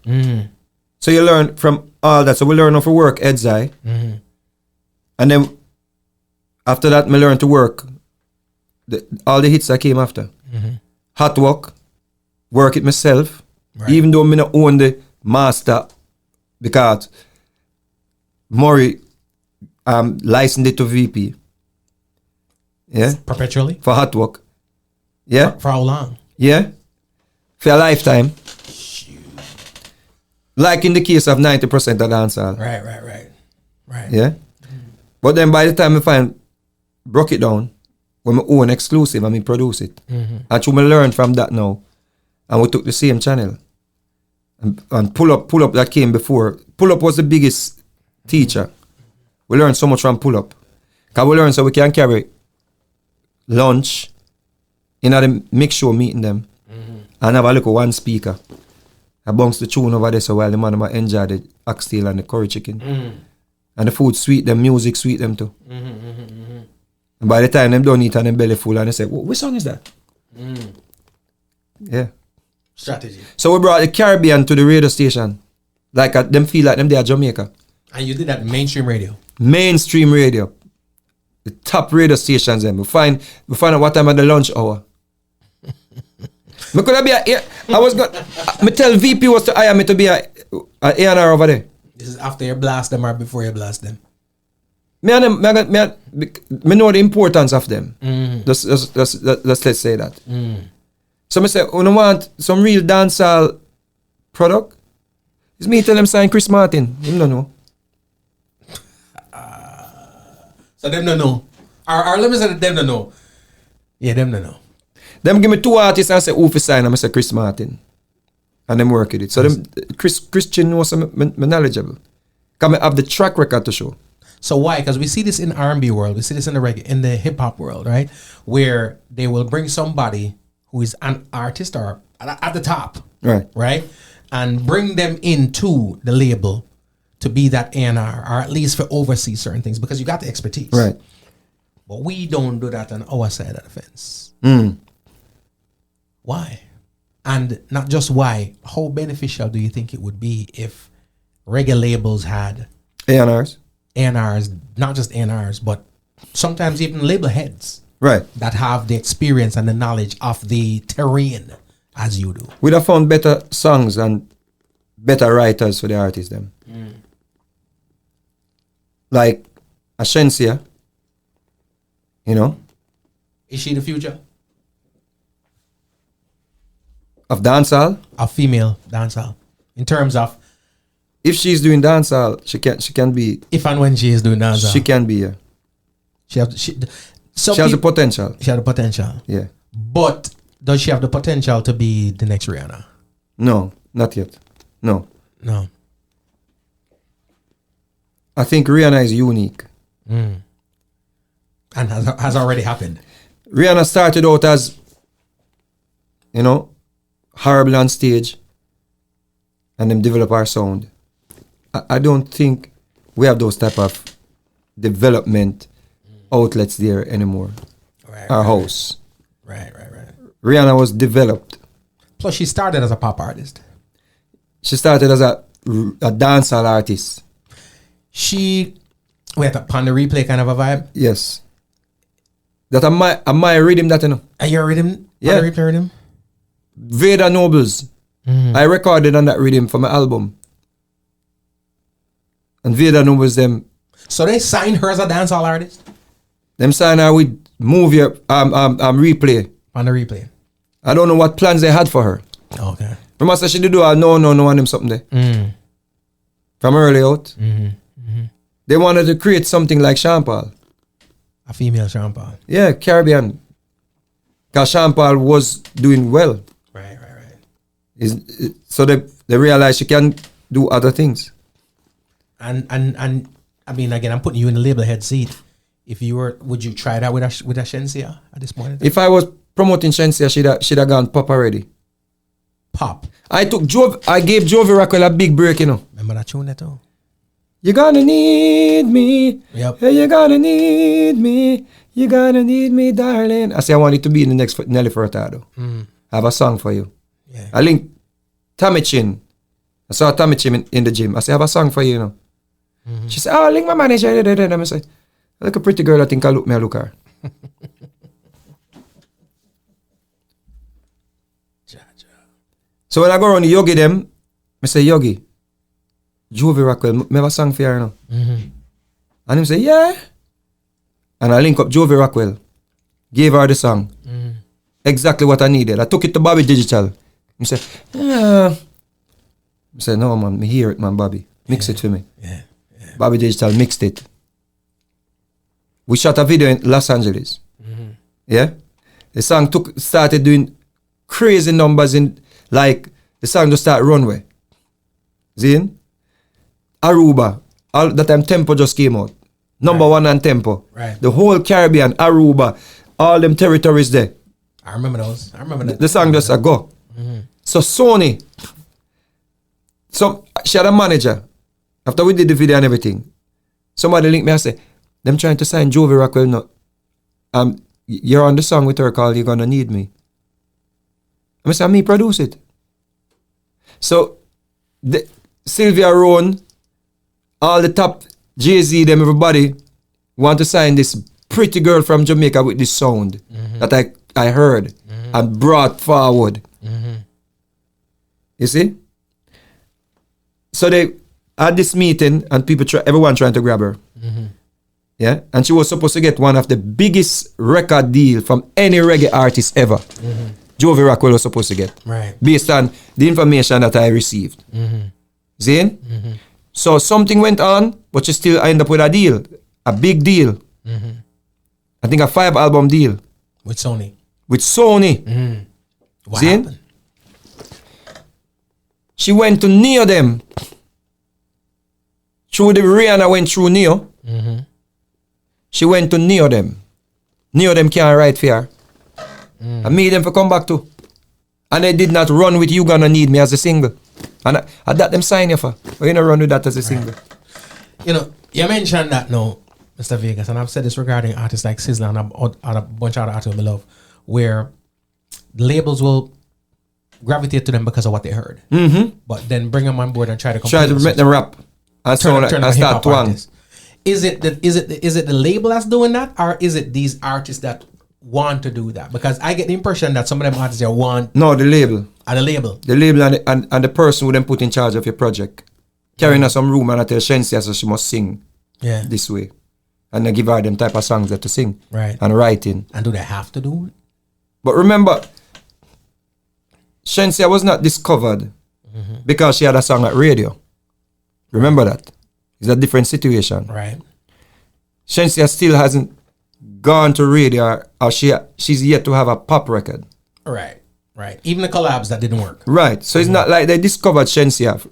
So you learn from all that. So we learn how to work Edzai. And then after that, we learn to work all the hits that came after. Hot work it myself. Right. Even though I don't own the master, because Murray licensed it to VP. Yeah. Perpetually? For Hot Work. Yeah. For how long? Yeah. For a lifetime. Like in the case of 90% of dancehall. Right. Yeah. But then by the time I find broke it down, when my own exclusive and me produce it. And so I learn from that now. And we took the same channel. And pull up that came before. Pull up was the biggest teacher. We learned so much from pull up. Because we learned so we can carry lunch in the mix show meeting them. And have a look at 1 speaker. I bounce the tune over there so while the man might enjoy the oxtail and the curry chicken. And the food sweet them, music sweet them too. And by the time them don't eat and them belly full and they say, what song is that? Yeah. Strategy. So we brought the Caribbean to the radio station. Like them feel like them they are Jamaica. And you did that in mainstream radio. Mainstream radio. The top radio stations them. We find out what time at the lunch hour. Me could be I was going me tell VP was to hire me to be a A&R over there. This is after you blast them or before you blast them? Me know the importance of them. Let's say that. So I say, when I want some real dancehall product, it's me tell them sign Chris Martin. Him don't know. So them don't know. Or let me say that them don't know. Yeah, them don't know. Them give me 2 artists and say, who for sign? I say Chris Martin. And them work with it. So them Christian knows I'm knowledgeable. Because I have the track record to show. So why? Because we see this in R&B world. We see this in the reggae, in the hip hop world, right? Where they will bring somebody who is an artist or at the top, right? And bring them into the label to be that A&R, or at least for oversee certain things, because you got the expertise. Right. But we don't do that on our side of the fence. Why? And not just why, how beneficial do you think it would be if reggae labels had A&Rs? A&Rs, not just A&Rs, but sometimes even label heads. Right. That have the experience and the knowledge of the terrain as you do. We'd have found better songs and better writers for the artists them. Like Ashensia, you know. Is she the future? Of dancehall? A female dancehall. In terms of if she's doing dancehall, she can be. If and when she is doing dancehall. She can be, yeah. She has the potential. She has the potential. Yeah. But does she have the potential to be the next Rihanna? No, not yet. No. I think Rihanna is unique. And has already happened. Rihanna started out as, you know, horrible on stage, and then develop our sound. I don't think we have those type of development outlets there anymore. Our house. Right. Rihanna was developed. Plus, she started as a pop artist. She started as a dancehall artist. She went upon the replay kind of a vibe. Yes. That I might rhythm that, you know. Are you a rhythm? Yeah. On the replay rhythm? Vader Nobles. I recorded on that rhythm for my album. And Vader Nobles, them So they signed her as a dancehall artist? them sign her with movie replay. On the replay. I don't know what plans they had for her. Okay. Remember, say she did do a no, and them something there. From early out. They wanted to create something like Sean Paul. A female Sean Paul. Yeah, Caribbean. Because Sean Paul was doing well. Right. So they realized she can do other things. And I mean, again, I'm putting you in the label head seat. If you were, would you try that with a Shensia at this point? If I was promoting Shensia, she'd have gone pop already. Pop. I gave Jovi Rockwell a big break, you know. Remember that tune that too? You're gonna need me. Yep. Hey, you're gonna need me. You're gonna need me, darling. I say I want it to be in the next Nelly Furtado. I have a song for you. Yeah. I linked Tommy Chin. I saw Tommy Chin in the gym. I say I have a song for you, you know. She said, oh, link my manager. And I say, look a pretty girl, I think I look her. So when I go around the Yogi them, I say, Yogi, Jovi Rockwell, me have a song for you, you know. And him say, yeah. And I link up Jovi Rockwell, gave her the song. Exactly what I needed. I took it to Bobby Digital. He said, yeah. I said, no, man, me hear it, man, Bobby. Mix it for me. Yeah. Bobby Digital mixed it. We shot a video in Los Angeles. Yeah? The song started doing crazy numbers in, like, the song just started runway. See? Aruba. All that time Tempo just came out. Number one on Tempo. Right. The whole Caribbean, Aruba, all them territories there. I remember those. I remember that. The song just a go. So Sony, so she had a manager. After we did the video and everything, somebody linked me and said, them trying to sign Jovi Rockwell now. You're on the song with her called You're Gonna Need Me. I said, me produce it. So Sylvia Rowan, all the top Jay-Z, them everybody want to sign this pretty girl from Jamaica with this sound that I heard and brought forward. You see? So they had this meeting and everyone trying to grab her. Yeah? And she was supposed to get one of the biggest record deal from any reggae artist ever. Jovi Rockwell was supposed to get. Right. Based on the information that I received. See? So something went on, but she still ended up with a deal. A big deal. I think a 5-album deal. With Sony. With Sony. What See? happened? She went to Neo them. Through the Rihanna went through Neo. She went to Neo them. Neo them can't write for her. I made them for come back to. And they did not run with You Gonna Need Me as a single. And I that them sign you for. But you don't run with that as a single. You know, you mentioned that now, Mr. Vegas, and I've said this regarding artists like Sizzla and a bunch of other artists we love, where the labels will gravitate to them because of what they heard. But then bring them on board and try to Try to make them rap. And turn them start hip-hop to one. artists. Is it the label that's doing that, or is it these artists that want to do that? Because I get the impression that some of them artists they want No, the label. and the label. The label and the person who then put in charge of your project. Carrying her some room and I tell Shensia so she must sing this way. And then give her them type of songs that to sing. Right. And writing. And do they have to do it? But remember, Shensia was not discovered because she had a song at radio. Remember that. It's a different situation. Right. Shensia still hasn't gone to radio or she's yet to have a pop record. Right. Even the collabs that didn't work. Right. So it's not like they discovered Shensia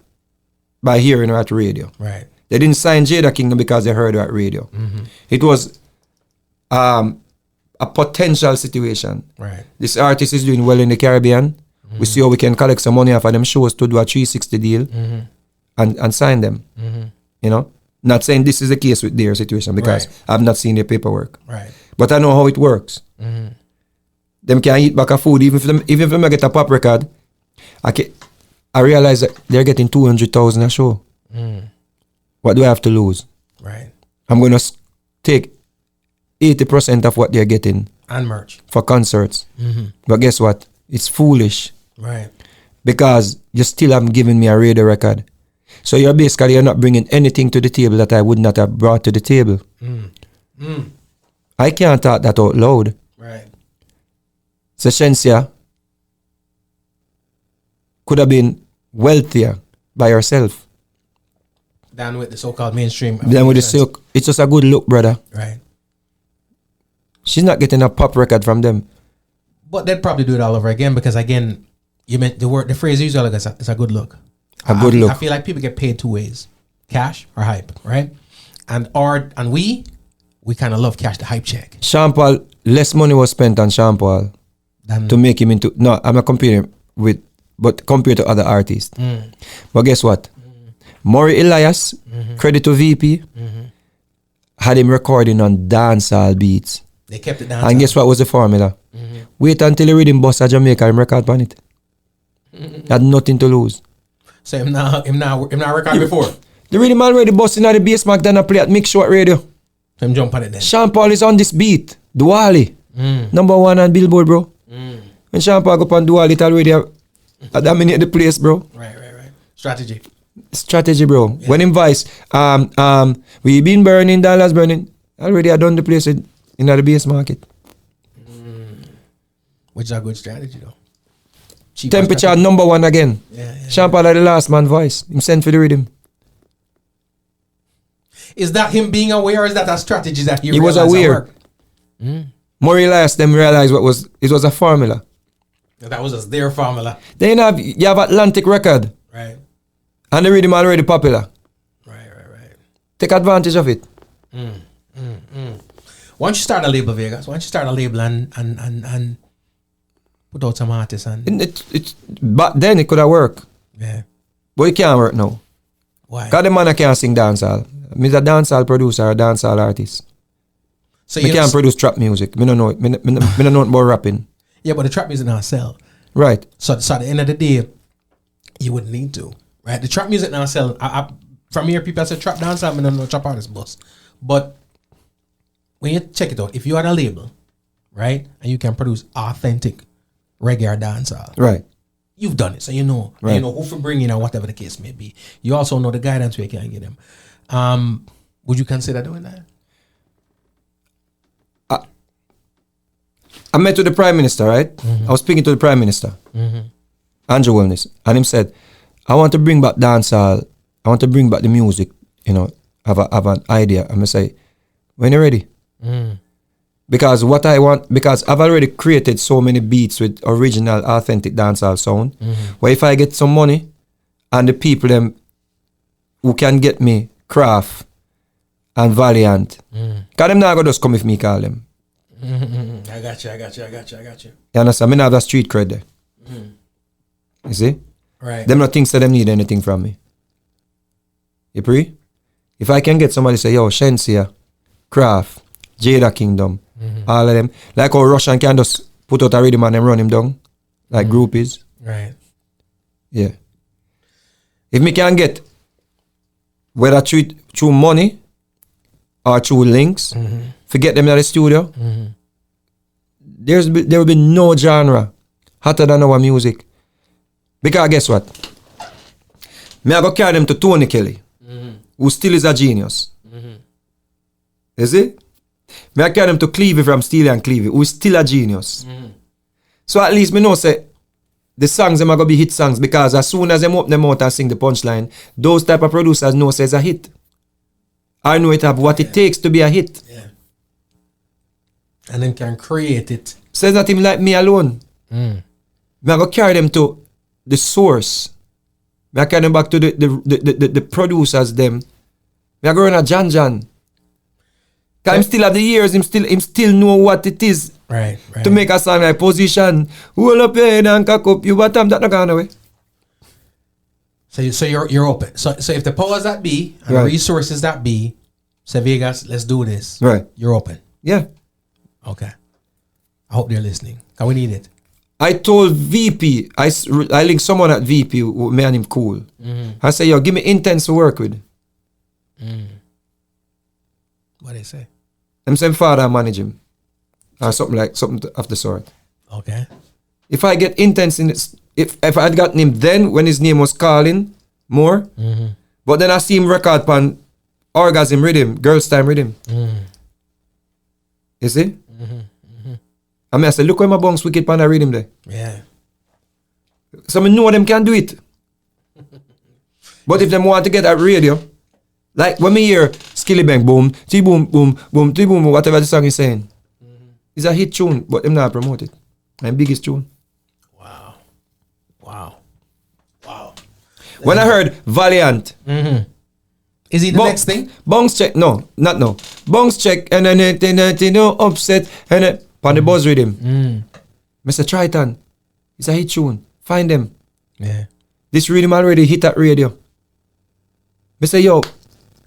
by hearing her at radio. Right. They didn't sign Jada Kingdom because they heard her at radio. It was a potential situation. Right. This artist is doing well in the Caribbean. We see how we can collect some money off of them shows to do a 360 deal and sign them. You know? Not saying this is the case with their situation because I've not seen their paperwork. Right. But I know how it works. them can eat back a food, even if them get a pop record, I realize that they're getting 200,000 a show. What do I have to lose? Right. I'm going to take 80% of what they're getting And merch. for concerts. But guess what? It's foolish. Right. Because you still haven't given me a radio record. So you're not bringing anything to the table that I would not have brought to the table. I can't talk that out loud. Right. So Shensia could have been wealthier by herself. Than with the so-called mainstream. Then with the silk, it's just a good look, brother. Right. She's not getting a pop record from them. But they'd probably do it all over again because again, you meant the phrase you use like it's a good look. Good look. I feel like people get paid two ways: cash or hype, right? And we kind of love cash, the hype check. Sean Paul, less money was spent on Sean Paul to make him into. No, I'm not comparing with, but compared to other artists. But guess what? Maury Elias, credit to VP, had him recording on dancehall beats. They kept it dancehall. And guess what was the formula? Wait until he read him bust a Jamaica, him record on it. Had nothing to lose. So him now record before. The rhythm already busting out the bass mark, then I play at Mix Short Radio. So him jump on it then. Sean Paul is on this beat. Duali. #1 on Billboard, bro. When Sean Paul go up on Duali, it already dominate the place, bro. Right. Strategy, bro. Yeah. When him voice, we been burning, dollars burning. Already I done the place in the bass market. Which is a good strategy though. Cheaper temperature strategy. #1 again. Sean Paul had the last man voice. Him sent for the rhythm. Is that him being aware or is that a strategy that he was aware? More Elias them realized it was a formula. That was just their formula. Then you have Atlantic record. Right. And the rhythm already popular. Right. Take advantage of it. Once you start a label, Vegas, and put out some artists and back then it could have worked. Yeah. But it can't work now. Why? Because the man can't sing dancehall. I'm a dancehall producer, a dancehall artist. So you can't produce trap music. I don't know. I don't know about rapping. Yeah, but the trap music now sell. Right. So at the end of the day, you wouldn't need to. Right? The trap music now sell. From here, people say trap dancehall, I don't know trap artist boss. But when you check it out, if you had a label, right, and you can produce authentic reggae or dancehall, right, you've done it, so you know, right. You know who for bringing or whatever the case may be. You also know the guidance where you can get them. Would you consider doing that? I met with the Prime Minister, right? I was speaking to the Prime Minister, Andrew Wellness, and him said, I want to bring back dancehall. I want to bring back the music. You know, have an idea. I'm gonna say, when you're ready. Because I've already created so many beats with original, authentic dancehall sound. Where if I get some money and the people them who can get me Craft and Valiant, because them not gonna just come if me call them. I got you. You understand? Me not have that street cred there. You see? Right. Them not think that them need anything from me. You pre? If I can get somebody say, yo, Shensia, Craft, Jada Kingdom, all of them, like how Russian can just put out a rhythm and then run him down, like groupies. Right. Yeah. If me can get, whether through money or through links, forget them at the studio, there will be no genre hotter than our music. Because guess what? Me I go carry them to Tony Kelly, who still is a genius. You see? Me I carry them to Clevie from Steely and Clevie, who is still a genius. So at least me know say the songs them are gonna be hit songs, because as soon as them open them out and sing the punchline, those type of producers know say it's a hit. I know it have what it takes to be a hit. Yeah. And then can create it. So it's not even like me alone. Me I go carry them to the source. Me I carry them back to the producers them. Me I go run a Jan. Cause him still have the years, him still know what it is. Right. To make a song like Position. Hold up your head and cock up your bottom, that not gone away. So you're open. So if the powers that be and the resources that be say Vegas, let's do this. Right. You're open. Yeah. Okay. I hope they're listening. Can we need it? I told VP, I linked someone at VP who me and him cool. I say, yo, give me Intense to work with. What they say? Them same father manage him. Or something of the sort. Okay. If I get Intense in it, if I had gotten him then when his name was calling more, but then I see him record pan Orgasm Rhythm, Girls Time Rhythm. You see? I mean, I say, look where my bunks wicked pan I rhythm there. Yeah. So I know them can do it. But if them want to get at radio, like when me hear Skilly Bang, boom, T boom, boom, boom, T boom, whatever the song is saying, it's a hit tune, but them not promote it. My biggest tune. Wow. When I heard Valiant, Is he the next thing? Bunks check, no, not no. Bunks check, and then no upset, and then on the buzz rhythm. Mr. Triton, it's a hit tune. Find them. Yeah. This rhythm already hit that radio. Me say, yo,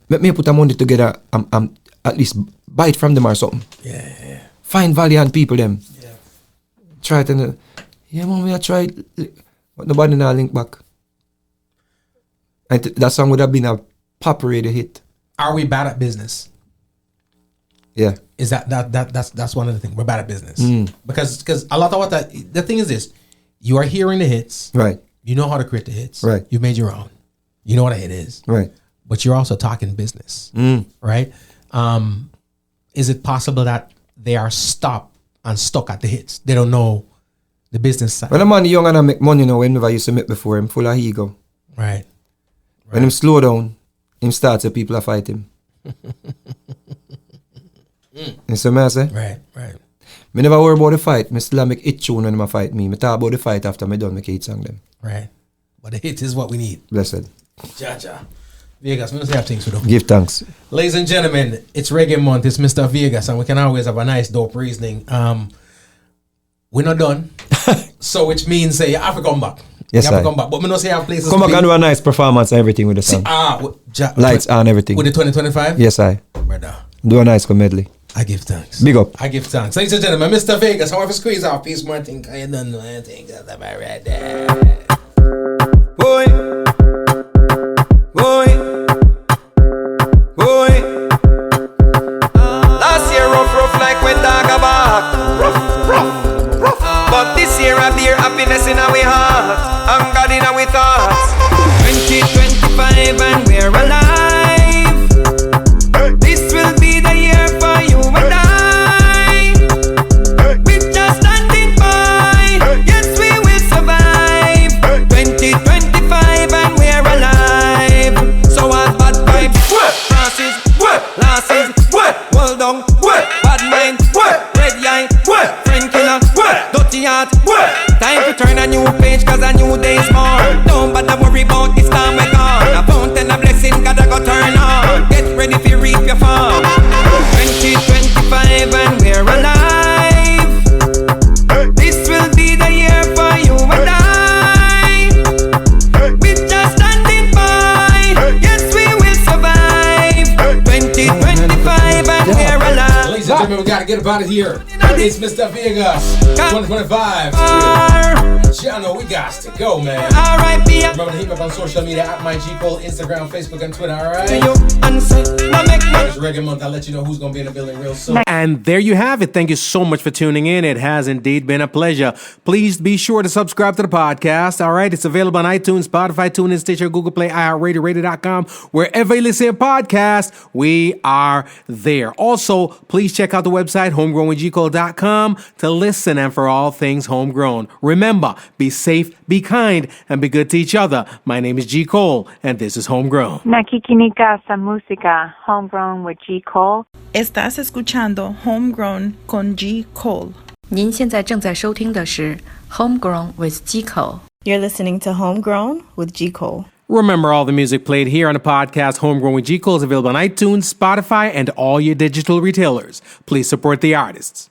let me put a money together. At least buy it from them or something. Yeah. Find Valiant people them. Yeah. Try it and yeah, man, we are try. But nobody now link back. And that song would have been a pop radio hit. Are we bad at business? Yeah. Is that's one of the things. We're bad at business. Because a lot of what the thing is this, you are hearing the hits. Right. You know how to create the hits. Right. You've made your own. You know what a hit is. Right. But you're also talking business. Right? Is it possible that they are stopped and stuck at the hits? They don't know the business side. When a man young and I make money now, whenever I used to make before, him full of ego. Right. When him slow down, him starts so people are fight him. You see what I say? Right. Me never worry about the fight. Me still make it tune when I fight me. Me talk about the fight after me done make it song them. Right. But the hit is what we need. Blessed. Jaja. Vegas, we don't have things for them. Give thanks. Ladies and gentlemen, it's Reggae Month. It's Mr. Vegas, and we can always have a nice, dope reasoning. We're not done. So which means say you have to come back. Yes, you have I. to come back. But we don't say you have places Come to back be. and do a nice performance and everything with the song. Lights on everything. With the 2025? Yes, I. Brother, Do a nice medley. I give thanks. Big up. I give thanks. Ladies and gentlemen, Mr. Vegas, however squeeze out piece more thing, I don't know anything. That's about right there. Boy. Last year rough like when dog a bark. Rough. But this year a beer happiness in our heart, and God in our thoughts. 2025 and we're alive. This will be the year for you and I. We're just standing by. Yes, we will survive. 2025 and we're alive. So all bad vibes, losses, hold on, bad mind, red eye, friend killer, dirty heart. Time to turn a new page, cause a new day's born. Don't bother worry about this time we're gone. A fountain of blessing gotta go turn on. Get ready to reap your farm. 2025 and we're alive. This will be the year for you and I. We're just standing by. Yes, we will survive. 2025 and we're alive. Ladies and gentlemen, we gotta get about it here. It's Mr. Vegas, 2025. Jano, we got to go, man. R.I.P. Remember to hit me up on social media at MyGPole, Instagram, Facebook, and Twitter, alright? You answer, now make no. It's Reggae Month. I'll let you know who's going to be in the building real soon. And there you have it. Thank you so much for tuning in. It has indeed been a pleasure. Please be sure to subscribe to the podcast. All right. It's available on iTunes, Spotify, TuneIn, Stitcher, Google Play, iHeartRadio, Radio.com. Wherever you listen to podcasts, we are there. Also, please check out the website, homegrownwithgcole.com, to listen and for all things homegrown. Remember, be safe, be kind, and be good to each other. My name is G. Cole, and this is Homegrown. Nakikinika sa música, Homegrown with G. Cole. Estás escuchando Homegrown con G. Cole. 您现在正在收听的是 Homegrown with G. Cole. You're listening to Homegrown with G. Cole. Remember, all the music played here on the podcast Homegrown with G. Cole is available on iTunes, Spotify, and all your digital retailers. Please support the artists.